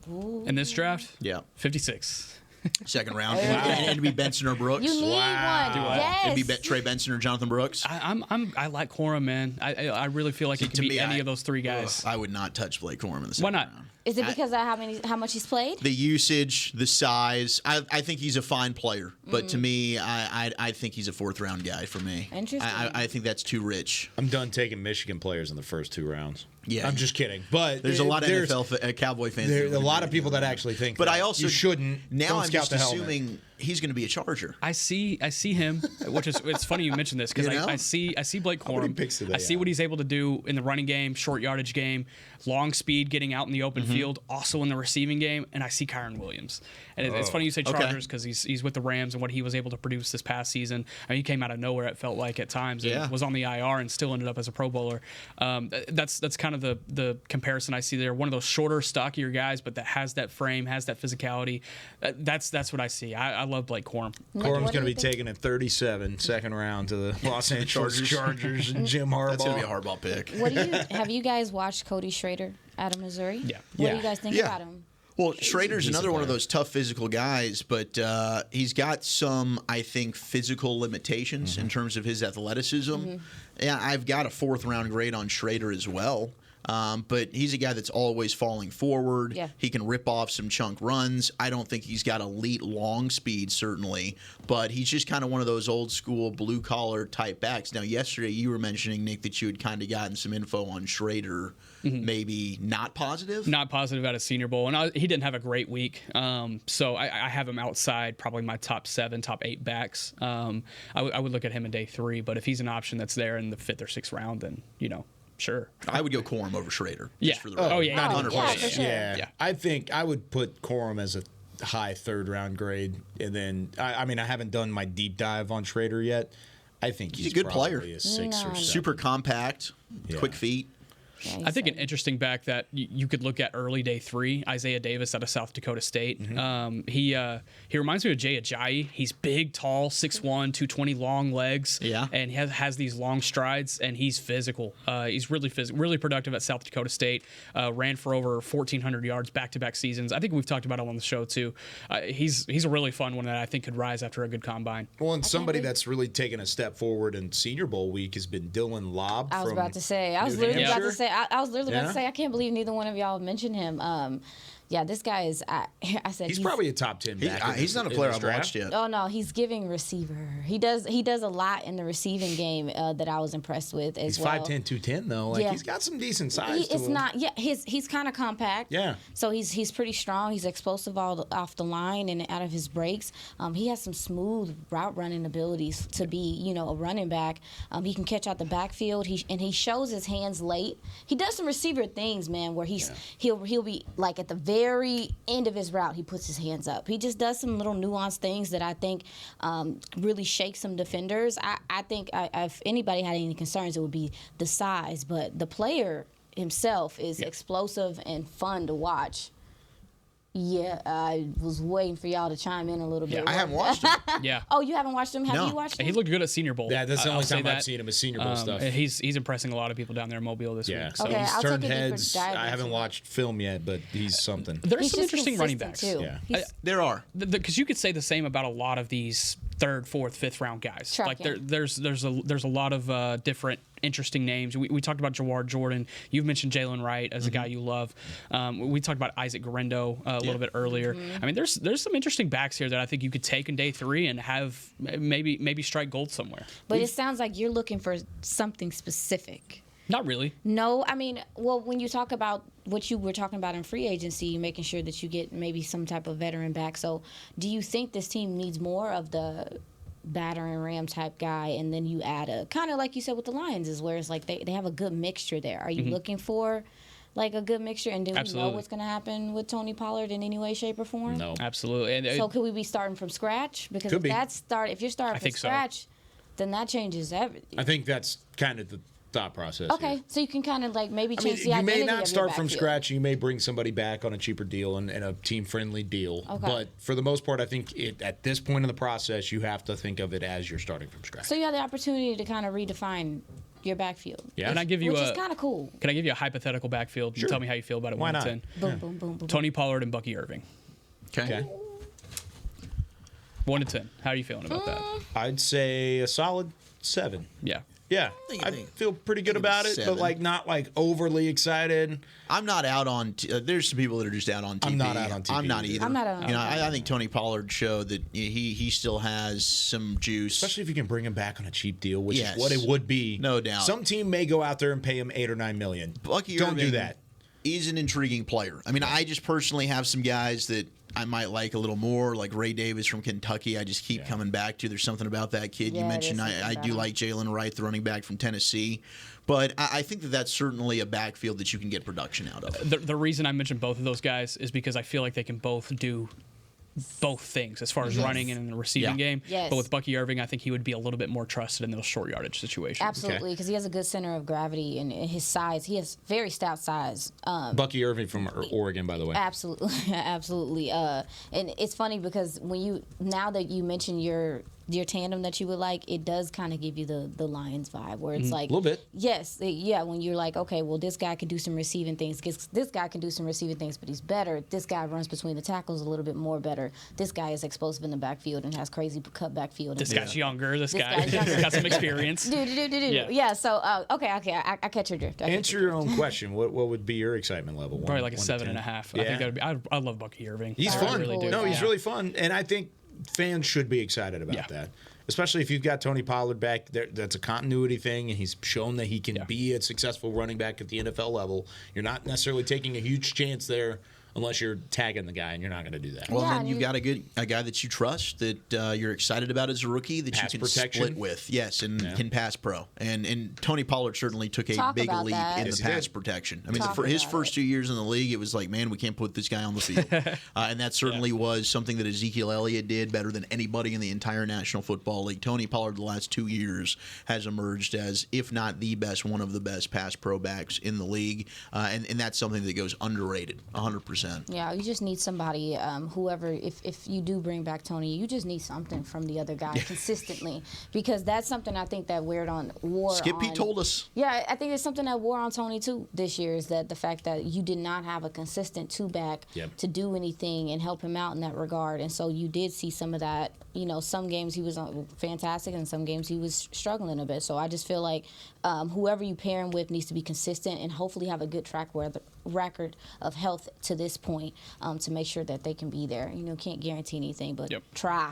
In this draft? Yeah. 56. Second round. And it'd be Benson or Brooks. You need one. Yes. It'd be Trey Benson or Jonathan Brooks. I like Quorum, man. I really feel like it could be any of those three guys. I would not touch Blake Quorum in the second Why not? round. Is it because of how much he's played? The usage, the size. I think he's a fine player, but to me, I think he's a fourth round guy for me. Interesting. I think that's too rich. I'm done taking Michigan players in the first 2 rounds. Yeah, I'm just kidding. But there's a lot of NFL Cowboy fans. There's a lot of people that actually think. But that. I also you shouldn't. Now I'm just assuming he's going to be a Charger. I see him, which is it's funny you mentioned this because I see Blake Corum. I see what he's able to do in the running game, short yardage game, long speed, getting out in the open field, also in the receiving game, and I see Kyron Williams. And it's funny you say Chargers because he's with the Rams and what he was able to produce this past season. I mean, he came out of nowhere, it felt like at times, and was on the IR and still ended up as a Pro Bowler. That's kind of the comparison I see there. One of those shorter, stockier guys, but that has that frame, has that physicality. That's what I see. I love Blake Corum. Corum's going to be taken at 37, second round to the Los Angeles Chargers and Jim Harbaugh. That's going to be a Harbaugh pick. Have you guys watched Cody Schrader out of Missouri? Yeah. What do you guys think about him? Well, Schrader's another one of those tough physical guys, but he's got some, I think, physical limitations in terms of his athleticism. Yeah, I've got a fourth-round grade on Schrader as well. But he's a guy that's always falling forward. Yeah. He can rip off some chunk runs. I don't think he's got elite long speed, certainly, but he's just kind of one of those old-school blue-collar type backs. Now, yesterday you were mentioning, Nick, that you had kind of gotten some info on Schrader, maybe not positive? Not positive at a Senior Bowl, and he didn't have a great week. So I have him outside probably my top 7, top 8 backs. I would look at him in day 3, but if he's an option that's there in the 5th or 6th round, then, sure. I would go Corum over Schrader. Yeah. For the Oh, yeah. Not Oh, 100%. yeah, for sure. Yeah. I think I would put Corum as a high third-round grade, and then I mean I haven't done my deep dive on Schrader yet. I think he's a good probably player. A 6 or 7. Super compact, quick feet. Yeah, I think an interesting back that you could look at early day 3, Isaiah Davis out of South Dakota State. He reminds me of Jay Ajayi. He's big, tall, 6'1", 220, long legs. Yeah. And he has these long strides, and he's physical. He's really really productive at South Dakota State. Ran for over 1,400 yards back-to-back seasons. I think we've talked about him on the show, too. He's a really fun one that I think could rise after a good combine. Well, and somebody that's really taken a step forward in Senior Bowl week has been Dylan Lobb. I was from about to say. I was New literally about Hampshire. to say. I was literally about to say. I can't believe neither one of y'all mentioned him. Yeah, this guy is. I said He's probably a top 10 back. He's not a player I've watched yet. Oh no, he's giving receiver. He does a lot in the receiving game that I was impressed with as He's well. 5'10", 210 though. Like he's got some decent size. It's not. Yeah, he's kind of compact. Yeah. So he's pretty strong. He's explosive off the line and out of his breaks. He has some smooth route running abilities to be a running back. He can catch out the backfield. He shows his hands late. He does some receiver things, man, where he'll be like at the very very end of his route, he puts his hands up. He just does some little nuanced things that I think really shake some defenders. I think if anybody had any concerns, it would be the size. But the player himself is explosive and fun to watch. Yeah, I was waiting for y'all to chime in a little bit. I haven't watched him. Yeah. Oh, you haven't watched him? Have you watched him? He looked good at Senior Bowl. Yeah, that's the I'll only say time that. I've seen him is Senior Bowl stuff. He's impressing a lot of people down there in Mobile this week. So. Okay, He's I'll turned take a deeper heads. dive I haven't into watched film yet, but he's something. There's He's some just interesting running consistent, backs. too. Yeah. There are. Because you could say the same about a lot of these third, fourth, fifth round guys. Track, like there's a lot of different interesting names. We talked about Jawar Jordan. You've mentioned Jalen Wright as a guy you love. We talked about Isaac Garendo a little bit earlier. I mean, there's some interesting backs here that I think you could take in day 3 and have maybe strike gold somewhere. But it sounds like you're looking for something specific. Not really. No, I mean, well, when you talk about what you were talking about in free agency, making sure that you get maybe some type of veteran back. So do you think this team needs more of the battering ram type guy, and then you add a kind of like you said with the Lions is where it's like they have a good mixture there? Are you looking for like a good mixture, and do we know what's going to happen with Tony Pollard in any way, shape, or form? No. Absolutely. And So could we be starting from scratch? Because if you're starting from scratch, then that changes everything. I think that's kind of the thought process. Okay, here. so you can kind of like maybe change the you identity may not of start your from backfield. scratch. You may bring somebody back on a cheaper deal and a team-friendly deal. Okay. But for the most part, I think at this point in the process, you have to think of it as you're starting from scratch. So you have the opportunity to kind of redefine your backfield. Yeah. Can I give you Which is kind of cool. Can I give you a hypothetical backfield? Sure. And tell me how you feel about it. Why 1 not? to 10. Boom, boom, boom, boom. Tony Pollard and Bucky Irving. Okay. 1 to 10. How are you feeling about that? I'd say a solid 7. Yeah. Yeah, I feel pretty good about it, but 7. like not like overly excited. I'm not out on. There's some people that are just out on TP. I'm not out on TP I'm not either. either. I'm not out on I think Tony Pollard showed that he still has some juice. Especially if you can bring him back on a cheap deal, which Yes. is what it would be. No doubt. Some team may go out there and pay him $8 or $9 million. Bucky Don't do Irving that. He's an intriguing player. I mean, I just personally have some guys that I might like a little more, like Ray Davis from Kentucky. I just keep coming back to. There's something about that kid. Yeah, You mentioned there's something I about do him. like Jalen Wright, the running back from Tennessee. But I think that's certainly a backfield that you can get production out of. The reason I mentioned both of those guys is because I feel like they can both do both things as far as running and in the receiving game. Yes. But with Bucky Irving, I think he would be a little bit more trusted in those short yardage situations. Absolutely, because he has a good center of gravity and his size. He has very stout size. Bucky Irving from Oregon, by the way. Absolutely, absolutely. And it's funny because now that you mention your tandem that you would like, it does kind of give you the Lions vibe where it's like a little bit. Yes, yeah. When you're like, okay, well, this guy can do some receiving things. This guy can do some receiving things, but he's better. This guy runs between the tackles a little bit more better. This guy is explosive in the backfield and has crazy cut backfield. This guy's younger. This guy's guy's younger. got some experience. Yeah. So okay. I catch your drift. Answer your own question. What would be your excitement level? Probably like a 1 to 10? 7.5. I think that would be. I love Bucky Irving. He's I fun. really do. No, he's Yeah. really fun, and I think fans should be excited about that. Especially if you've got Tony Pollard back there, that's a continuity thing, and he's shown that he can be a successful running back at the NFL level. You're not necessarily taking a huge chance there unless you're tagging the guy, and you're not going to do that. Well, then you've got a guy that you trust, that you're excited about as a rookie, that Pass you can protection. split with. Yes, and can pass pro. And Tony Pollard certainly took a Talk big about leap that. in Yes, the he pass did. protection. I mean, Talk his about first it. 2 years in the league, it was like, man, we can't put this guy on the field. And that certainly was something that Ezekiel Elliott did better than anybody in the entire National Football League. Tony Pollard, the last 2 years, has emerged as, if not the best, one of the best pass pro backs in the league. And that's something that goes underrated, 100%. Yeah, you just need somebody, whoever, if you do bring back Tony, you just need something from the other guy consistently, because that's something I think that wore Skippy on. told us. Yeah, I think it's something that wore on Tony too this year, is that the fact that you did not have a consistent two-back to do anything and help him out in that regard, and so you did see some of that. You know, some games he was fantastic, and some games he was struggling a bit. So I just feel like whoever you pair him with needs to be consistent and hopefully have a good track record of health to this point, to make sure that they can be there. You know, can't guarantee anything, but try.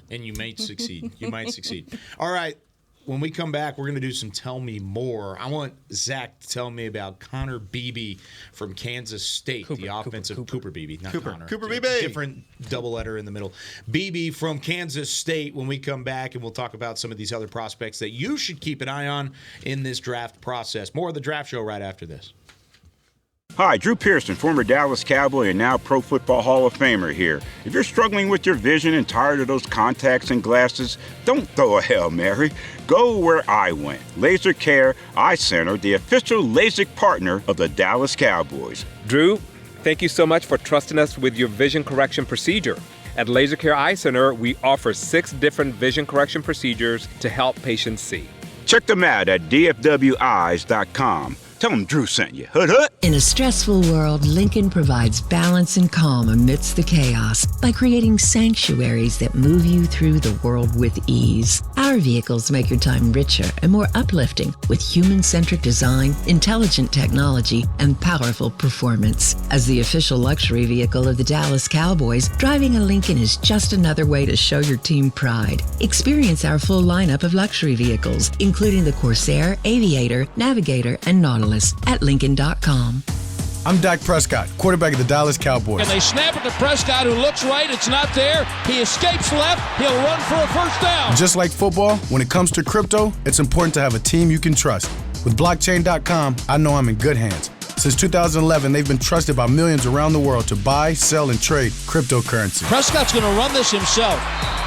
And you might succeed. You might succeed. All right. When we come back, we're going to do some Tell Me More. I want Zach to tell me about Connor Beebe from Kansas State, the offensive Cooper Beebe, not Connor. Cooper Yeah, Beebe. different double letter in the middle. Beebe from Kansas State when we come back, and we'll talk about some of these other prospects that you should keep an eye on in this draft process. More of the Draft Show right after this. Hi, Drew Pearson, former Dallas Cowboy and now Pro Football Hall of Famer here. If you're struggling with your vision and tired of those contacts and glasses, don't throw a Hail Mary. Go where I went. Laser Care Eye Center, the official LASIK partner of the Dallas Cowboys. Drew, thank you so much for trusting us with your vision correction procedure. At Laser Care Eye Center, we offer 6 different vision correction procedures to help patients see. Check them out at dfweyes.com. Tell them Drew sent you. Hood hood. In a stressful world, Lincoln provides balance and calm amidst the chaos by creating sanctuaries that move you through the world with ease. Our vehicles make your time richer and more uplifting with human-centric design, intelligent technology, and powerful performance. As the official luxury vehicle of the Dallas Cowboys, driving a Lincoln is just another way to show your team pride. Experience our full lineup of luxury vehicles, including the Corsair, Aviator, Navigator, and Nautilus at Lincoln.com. I'm Dak Prescott, quarterback of the Dallas Cowboys. And they snap it to Prescott, who looks right. It's not there. He escapes left. He'll run for a first down. Just like football, when it comes to crypto, it's important to have a team you can trust. With blockchain.com, I know I'm in good hands. Since 2011, they've been trusted by millions around the world to buy, sell, and trade cryptocurrency. Prescott's going to run this himself.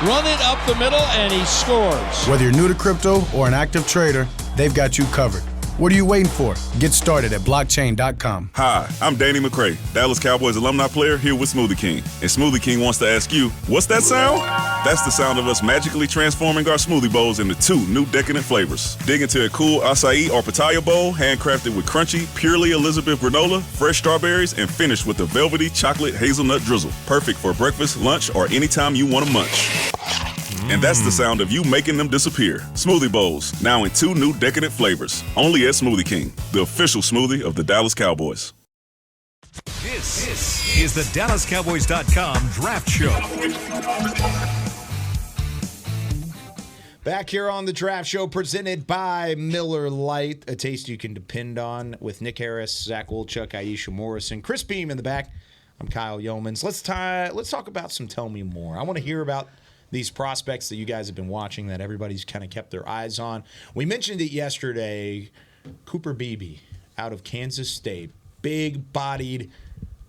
Run it up the middle, and he scores. Whether you're new to crypto or an active trader, they've got you covered. What are you waiting for? Get started at blockchain.com. Hi, I'm Danny McCray, Dallas Cowboys alumni player here with Smoothie King. And Smoothie King wants to ask you, what's that sound? That's the sound of us magically transforming our smoothie bowls into 2 new decadent flavors. Dig into a cool acai or pitaya bowl, handcrafted with crunchy, purely Elizabeth granola, fresh strawberries, and finished with a velvety chocolate hazelnut drizzle. Perfect for breakfast, lunch, or anytime you want to munch. And that's the sound of you making them disappear. Smoothie bowls, now in 2 new decadent flavors. Only at Smoothie King, the official smoothie of the Dallas Cowboys. This is the DallasCowboys.com Draft Show. Back here on the Draft Show, presented by Miller Lite, a taste you can depend on, with Nick Harris, Zach Wolchuk, Aisha Morrison, Chris Beam in the back. I'm Kyle Yeomans. Let's talk about some Tell Me More. I want to hear about these prospects that you guys have been watching that everybody's kind of kept their eyes on. We mentioned it yesterday. Cooper Beebe out of Kansas State, big-bodied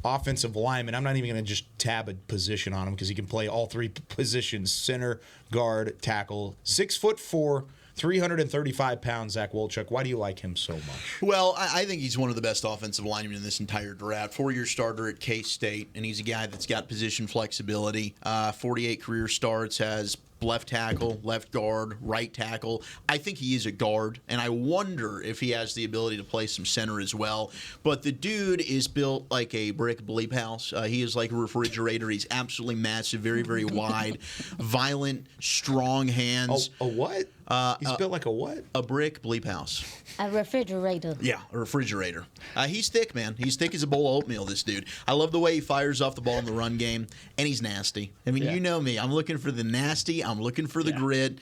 offensive lineman. I'm not even going to just tab a position on him because he can play all 3 positions: center, guard, tackle. 6'4", 335 pounds, Zach Wolchuk. Why do you like him so much? Well, I think he's one of the best offensive linemen in this entire draft. 4-year starter at K-State, and he's a guy that's got position flexibility. 48 career starts, has left tackle, left guard, right tackle. I think he is a guard, and I wonder if he has the ability to play some center as well. But the dude is built like a brick bleep house. He is like a refrigerator. He's absolutely massive, very, very wide, violent, strong hands. A what? He's built like a what? A brick bleep house. A refrigerator. Yeah, a refrigerator. He's thick, man. He's thick as a bowl of oatmeal, this dude. I love the way he fires off the ball in the run game, and he's nasty. I mean, you know me. I'm looking for the nasty. I'm looking for the grit.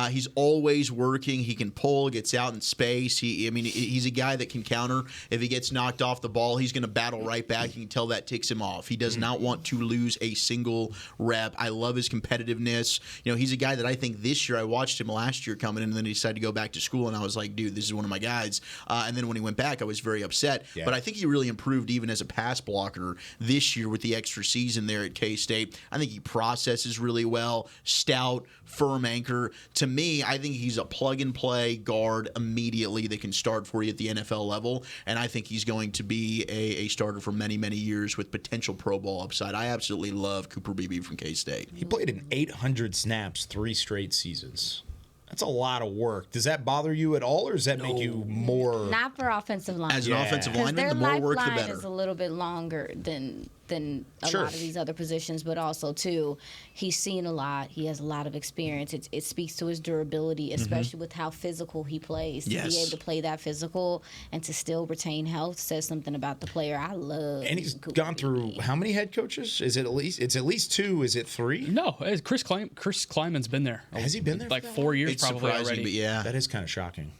He's always working. He can pull, gets out in space. He's a guy that can counter. If he gets knocked off the ball, he's going to battle right back. You can tell that ticks him off. He does not want to lose a single rep. I love his competitiveness. You know, he's a guy that I think this year, I watched him last year coming in, and then he decided to go back to school, and I was like, dude, this is one of my guys. And then when he went back, I was very upset. Yeah. But I think he really improved even as a pass blocker this year with the extra season there at K-State. I think he processes really well, stout, firm anchor. To me, I think he's a plug-and-play guard immediately that can start for you at the NFL level, and I think he's going to be a starter for many, many years with potential Pro Bowl upside. I absolutely love Cooper Beebe from K-State. He played in 800 snaps 3 straight seasons. That's a lot of work. Does that bother you at all, or does that make you more? Not for offensive linemen. As an offensive lineman, the more work, the better. Their lifeline is a little bit longer than a lot of these other positions, but also, too, he's seen a lot. He has a lot of experience. It speaks to his durability, especially with how physical he plays. To be able to play that physical and to still retain health says something about the player. I love. And he's gone through how many head coaches? Is it at least? It's at least 2. Is it 3? No, Chris Kleiman's been there. Has he been there? Like 4 years, probably already. But yeah, that is kind of shocking.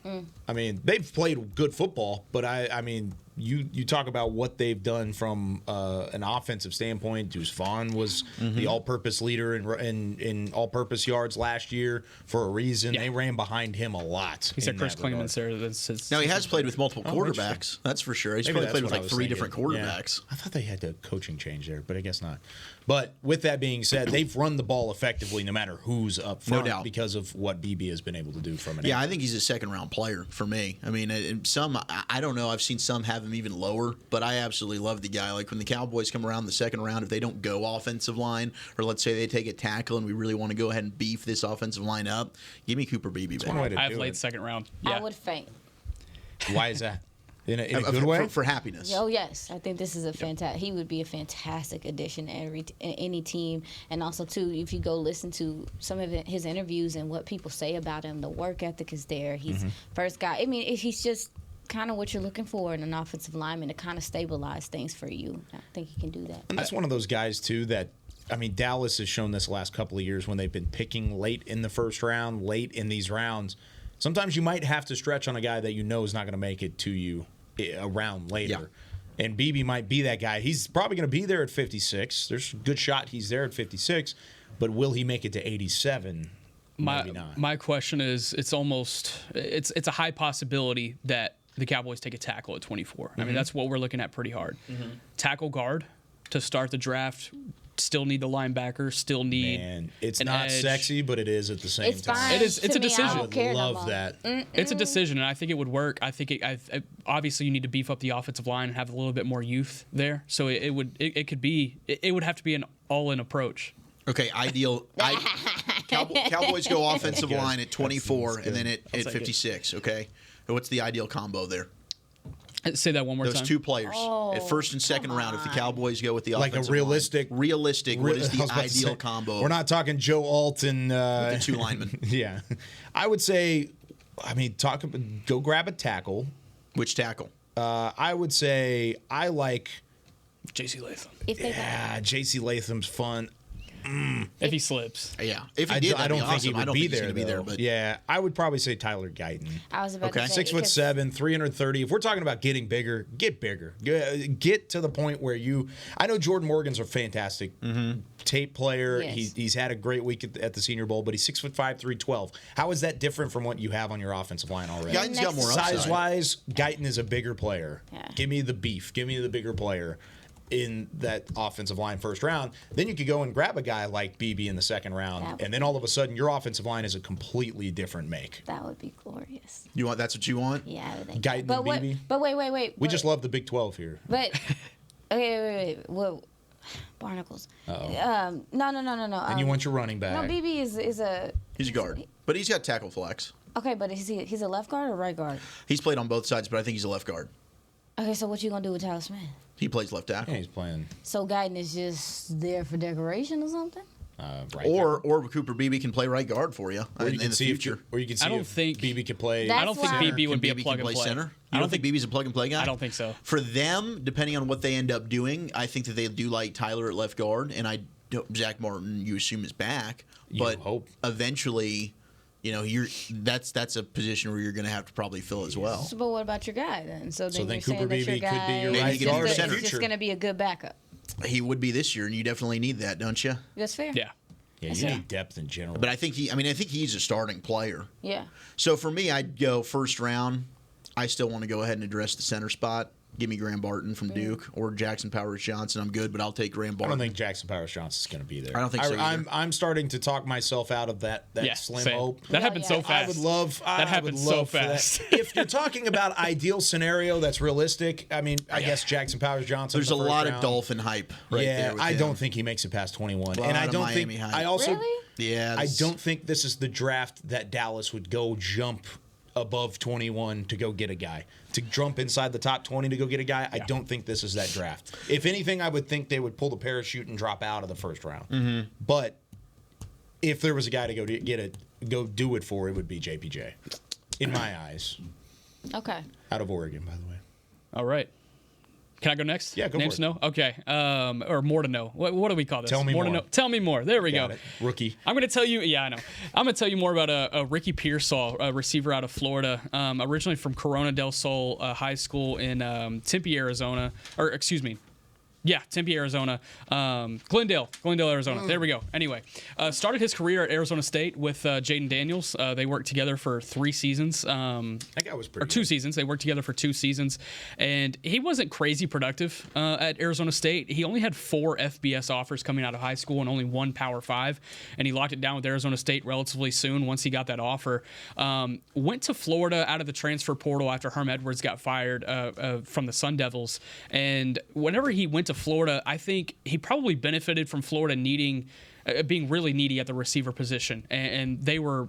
I mean, they've played good football, but I mean, you talk about what they've done from an offensive standpoint. Deuce Vaughn was the all-purpose leader in all-purpose yards last year for a reason. They ran behind him a lot. He said Chris Kleiman's there. Now, he has played with multiple quarterbacks. That's for sure. He's probably played with like 3 different quarterbacks. Yeah. I thought they had the coaching change there, but I guess not. But with that being said, they've run the ball effectively no matter who's up front, no doubt, because of what Beebe has been able to do from it. Yeah, I think he's a second-round player for me. I mean, I don't know. I've seen some have him even lower, but I absolutely love the guy. Like when the Cowboys come around the second round, if they don't go offensive line, or let's say they take a tackle and we really want to go ahead and beef this offensive line up, give me Cooper Beebe back. I have late second round. I would faint. Why is that? In a good way? For happiness. Oh, yes. I think this is a fantastic. He would be a fantastic addition to any team. And also, too, if you go listen to some of his interviews and what people say about him, the work ethic is there. He's first guy. I mean, he's just kind of what you're looking for in an offensive lineman to kind of stabilize things for you. I think he can do that. And that's one of those guys, too, that, I mean, Dallas has shown this the last couple of years when they've been picking late in the first round, late in these rounds. Sometimes you might have to stretch on a guy that you know is not going to make it to you a round later. Yeah. And Beebe might be that guy. He's probably going to be there at 56. There's a good shot he's there at 56, but will he make it to 87? Maybe not. My question is, it's a high possibility that the Cowboys take a tackle at 24. I mean, that's what we're looking at pretty hard. Tackle guard to start the draft. Still need the linebacker. Still need. Man, it's an not edge. sexy, but it is at the same time. Fine. It's a decision. I don't care love that. It's a decision, and I think it would work. I think obviously you need to beef up the offensive line and have a little bit more youth there. So it would have to be an all-in approach. Okay, ideal. Cowboys go offensive line at 24 and then at 56. Okay, what's the ideal combo there? Say that one more time. Those two players at first and second round. If the Cowboys go with the offensive like a realistic, line. What is the ideal combo? We're not talking Joe Alt and with the 2 linemen. Yeah, I would say, go grab a tackle. Which tackle? I would say I like J.C. Latham. J.C. Latham's fun. If he slips. Yeah. If he did, I don't think he would be there. But yeah, I would probably say Tyler Guyton. I was about to say 6'7", 330. If we're talking about getting bigger, get bigger. Get to the point where I know Jordan Morgan's a fantastic tape player. Yes. He's had a great week at the Senior Bowl, but he's 6'5", 312. How is that different from what you have on your offensive line already? Guyton's got more upside. Size-wise, Guyton is a bigger player. Yeah. Give me the beef. Give me the bigger player in that offensive line first round. Then you could go and grab a guy like Beebe in the second round, and then all of a sudden your offensive line is a completely different make. That would be glorious. That's what you want? Yeah, I would think. Guyton and Beebe? But wait. We just love the Big 12 here. But wait. Well, Barnacles. No. And you want your running back. No, Beebe is a. He's a guard, but he's got tackle flex. Okay, but he's a left guard or right guard? He's played on both sides, but I think he's a left guard. Okay, so what you gonna do with Tyler Smith? He plays left tackle. Yeah, he's playing. So Guyton is just there for decoration or something? Right or Cooper Beebe can play right guard for you in the future. Or you can see if Beebe can play. I don't think Beebe would be a plug and play center. You don't think Beebe's a plug and play guy? I don't think so. For them, depending on what they end up doing, I think that they do like Tyler at left guard, and Zach Martin, you assume, is back. But hope eventually, that's a position where you're going to have to probably fill as well. So, but what about your guy then? So then you're Cooper saying that your Beebe guy could be your right guard. is just going to be a good backup. He would be this year, and you definitely need that, don't you? That's fair. Yeah. Yeah, you need depth in general. But I think he's a starting player. Yeah. So for me, I'd go first round. I still want to go ahead and address the center spot. Give me Graham Barton from Duke or Jackson Powers Johnson. I'm good, but I'll take Graham Barton. I don't think Jackson Powers Johnson's going to be there. I don't think so either. I'm starting to talk myself out of that slim hope. That happened so fast. I would love that happened so fast. If you're talking about ideal scenario that's realistic, I mean, I guess Jackson Powers Johnson. There's a lot of Dolphin hype right there. I don't think he makes it past 21, and I don't think hype. I also I don't think this is the draft that Dallas would go jump above 21 to go get a guy. To jump inside the top 20 to go get a guy, I don't think this is that draft. If anything, I would think they would pull the parachute and drop out of the first round. Mm-hmm. But if there was a guy to go do it for, it would be JPJ, in my eyes. Okay. Out of Oregon, by the way. All right. Can I go next? Yeah, go Names for it. to know? Okay. Or more to know. What do we call this? Tell me more. To know. Tell me more. There we go. Got it. Rookie. I'm going to tell you. Yeah, I know. I'm going to tell you more about a Ricky Pearsall, a receiver out of Florida, originally from Corona del Sol High School in Tempe, Arizona. Or excuse me. Yeah, Tempe, Arizona. Glendale, Arizona. There we go. Anyway, started his career at Arizona State with Jaden Daniels. They worked together for 3 seasons. That guy was pretty. Or 2 seasons. They worked together for 2 seasons. And he wasn't crazy productive at Arizona State. He only had 4 FBS offers coming out of high school and only 1 Power 5. And he locked it down with Arizona State relatively soon once he got that offer. Went to Florida out of the transfer portal after Herm Edwards got fired from the Sun Devils. And whenever he went to Florida, I think he probably benefited from Florida being really needy at the receiver position. And they were,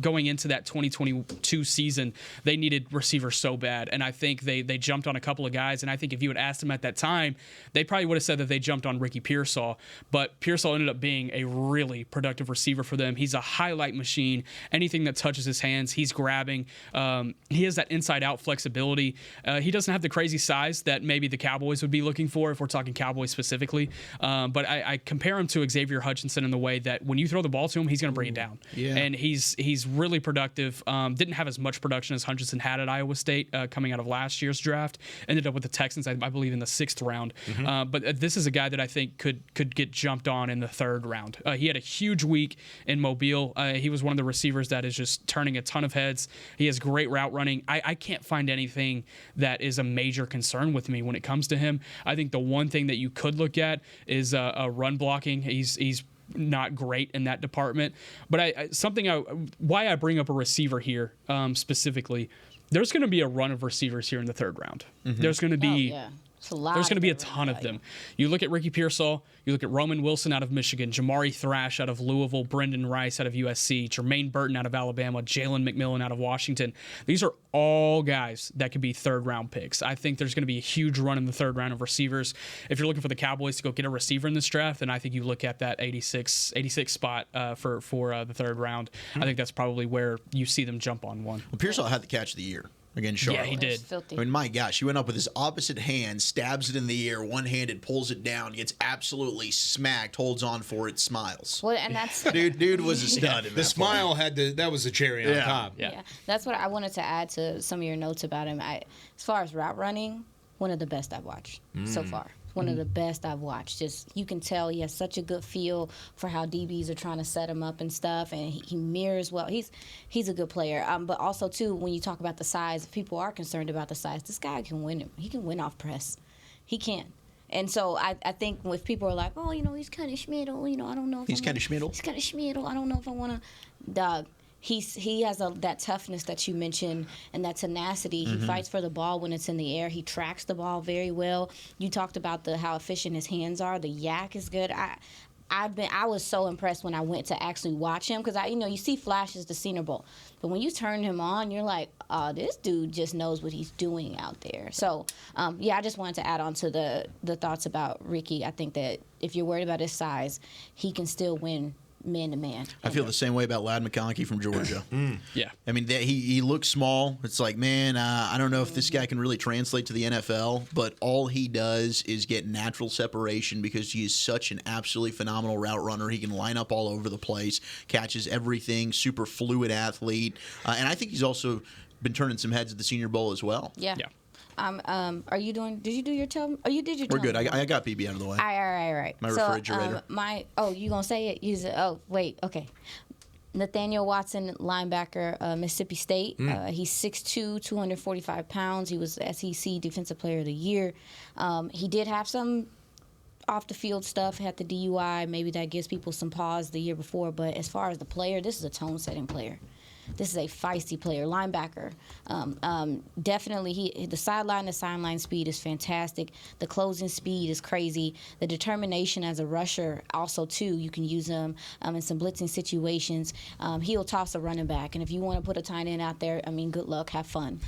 going into that 2022 season, they needed receivers so bad. And I think they jumped on a couple of guys. And I think if you had asked them at that time, they probably would have said that they jumped on Ricky Pearsall. But Pearsall ended up being a really productive receiver for them. He's a highlight machine. Anything that touches his hands, he's grabbing. He has that inside-out flexibility. He doesn't have the crazy size that maybe the Cowboys would be looking for if we're talking Cowboys specifically. But I compare him to Xavier Hutchinson in the way that when you throw the ball to him, he's going to bring it down. Yeah. And he's really productive. Didn't have as much production as Hutchinson had at Iowa State coming out of last year's draft. Ended up with the Texans, I believe, in the 6th round. But this is a guy that I think could get jumped on in the 3rd round. He had a huge week in Mobile. He was one of the receivers that is just turning a ton of heads. He has great route running. I can't find anything that is a major concern with me when it comes to him. I think the one thing that you could look at is run blocking. He's not great in that department. But why I bring up a receiver here specifically, there's going to be a run of receivers here in the 3rd round. There's going to be there's going to be a ton of them. You look at Ricky Pearsall, you look at Roman Wilson out of Michigan, Jamari Thrash out of Louisville, Brendan Rice out of USC, Jermaine Burton out of Alabama, Jalen McMillan out of Washington. These are all guys that could be 3rd round picks. I think there's going to be a huge run in the 3rd round of receivers. If you're looking for the Cowboys to go get a receiver in this draft, then I think you look at that 86 spot for the 3rd round. I think that's probably where you see them jump on one. Well, Pearsall had the catch of the year against Charlotte. Yeah, he did. I mean, my gosh, he went up with his opposite hand, stabs it in the air, one-handed, pulls it down, gets absolutely smacked, holds on for it, smiles. Well, and that's dude was a stud. The smile that was a cherry on top. Yeah, that's what I wanted to add to some of your notes about him. As far as route running, one of the best I've watched so far. One of the best I've watched. Just you can tell he has such a good feel for how DBs are trying to set him up and stuff, and he mirrors well. He's a good player. But also too, when you talk about the size, if people are concerned about the size, this guy can win. He can win off press. He can. And so I think if people are like, oh, he's kind of schmiddle, I don't know if he's kind of schmiddle. He's kind of schmiddle. I don't know if I want to, dog. He has that toughness that you mentioned and that tenacity. He fights for the ball when it's in the air. He tracks the ball very well. You talked about how efficient his hands are. The yak is good. I was so impressed when I went to actually watch him because you see flashes the Senior Bowl, but when you turn him on, you're like, oh, this dude just knows what he's doing out there. So I just wanted to add on to the thoughts about Ricky. I think that if you're worried about his size, he can still win man-to-man. I feel the same way about Ladd McConkey from Georgia. Yeah. I mean, he looks small. It's like, man, I don't know if this guy can really translate to the NFL, but all he does is get natural separation because he is such an absolutely phenomenal route runner. He can line up all over the place, catches everything, super fluid athlete. And I think he's also been turning some heads at the Senior Bowl as well. Yeah. Are you doing? Did you do your tell? Oh, you did your. We're good. I got Beebe out of the way. All right. My refrigerator. You gonna say it? Wait. Okay. Nathaniel Watson, linebacker, Mississippi State. He's 6'2", 245 pounds. He was SEC Defensive Player of the Year. He did have some off the field stuff. Had the DUI. Maybe that gives people some pause the year before. But as far as the player, this is a tone-setting player. This is a feisty player, linebacker. Definitely, the sideline to sideline speed is fantastic. The closing speed is crazy. The determination as a rusher, also too, you can use him in some blitzing situations. He'll toss a running back, and if you want to put a tight end out there, good luck, have fun.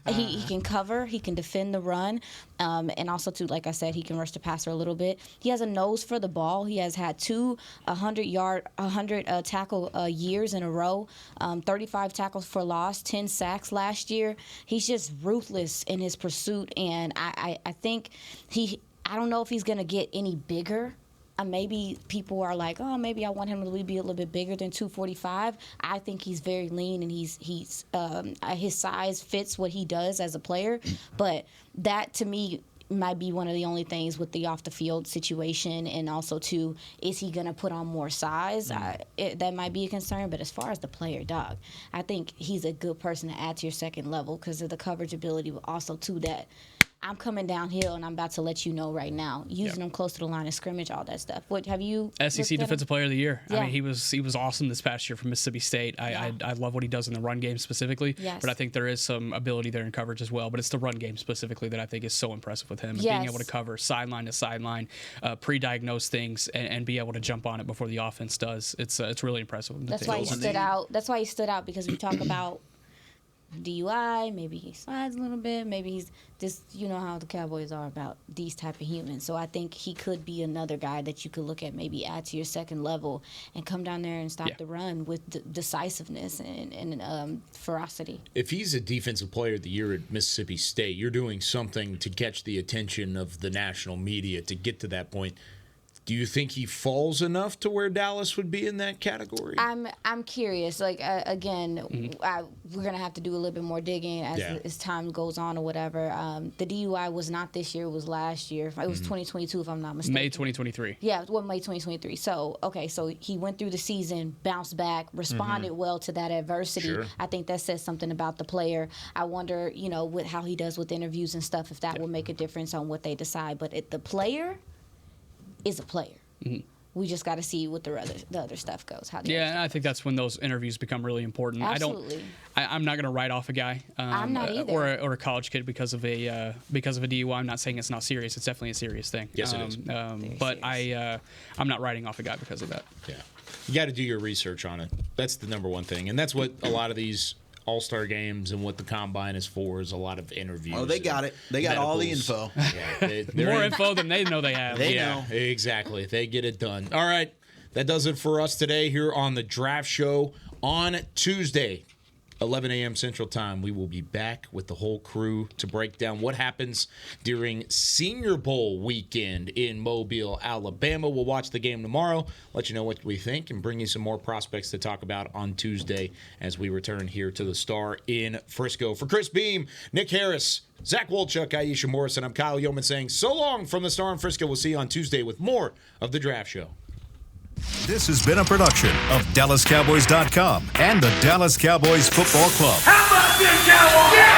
He can cover, he can defend the run, and also too, like I said, he can rush the passer a little bit. He has a nose for the ball. He has had 2 100 tackle years in a row. 35 tackles for loss, 10 sacks last year. He's just ruthless in his pursuit, and I think I don't know if he's going to get any bigger. Maybe people are like, oh, maybe I want him to be a little bit bigger than 245. I think he's very lean, and his size fits what he does as a player. But that, to me, might be one of the only things with the off-the-field situation, and also, too, is he going to put on more size? That might be a concern. But as far as the player, dog, I think he's a good person to add to your second level because of the coverage ability, but also, too, that I'm coming downhill, and I'm about to let you know right now. Using him close to the line of scrimmage, all that stuff. What have you? SEC Defensive Player of the Year. Yeah. I mean, he was awesome this past year for Mississippi State. I love what he does in the run game specifically. Yes. But I think there is some ability there in coverage as well. But it's the run game specifically that I think is so impressive with him. And being able to cover sideline to sideline, pre-diagnose things, and be able to jump on it before the offense does. It's really impressive. That's why he stood out. That's why he stood out, because we talk about DUI, maybe he slides a little bit, maybe he's just, you know how the Cowboys are about these type of humans. So I think he could be another guy that you could look at, maybe add to your second level and come down there and stop the run with decisiveness and ferocity. If he's a Defensive Player of the Year at Mississippi State, you're doing something to catch the attention of the national media to get to that point. Do you think he falls enough to where Dallas would be in that category? I'm curious. Like, again, we're going to have to do a little bit more digging as time goes on or whatever. The DUI was not this year. It was last year. It was 2022, if I'm not mistaken. May 2023. Yeah, well, May 2023. So, okay, so he went through the season, bounced back, responded well to that adversity. Sure. I think that says something about the player. I wonder, with how he does with interviews and stuff, if that will make a difference on what they decide. But the player is a player. We just got to see what the other stuff goes. I think that's when those interviews become really important. Absolutely. I'm not going to write off a guy I'm not either. or a college kid because of a DUI. I'm not saying it's not serious. It's definitely a serious thing. Yes, it is. But I'm not writing off a guy because of that. Yeah, you got to do your research on it. That's the number one thing, and that's what a lot of these All-Star games and what the Combine is for is a lot of interviews. Oh, they got it. They got all the info. Yeah, more info than they know they have. They know. Exactly. They get it done. All right. That does it for us today here on the Draft Show. On Tuesday, 11 a.m. Central Time, we will be back with the whole crew to break down what happens during Senior Bowl weekend in Mobile, Alabama. We'll watch the game tomorrow, let you know what we think, and bring you some more prospects to talk about on Tuesday as we return here to the Star in Frisco. For Chris Beam, Nick Harris, Zach Wolchuk, Aisha Morrison, I'm Kyle Yeoman saying so long from the Star in Frisco. We'll see you on Tuesday with more of the Draft Show. This has been a production of DallasCowboys.com and the Dallas Cowboys Football Club. How about this, Cowboys? Yeah!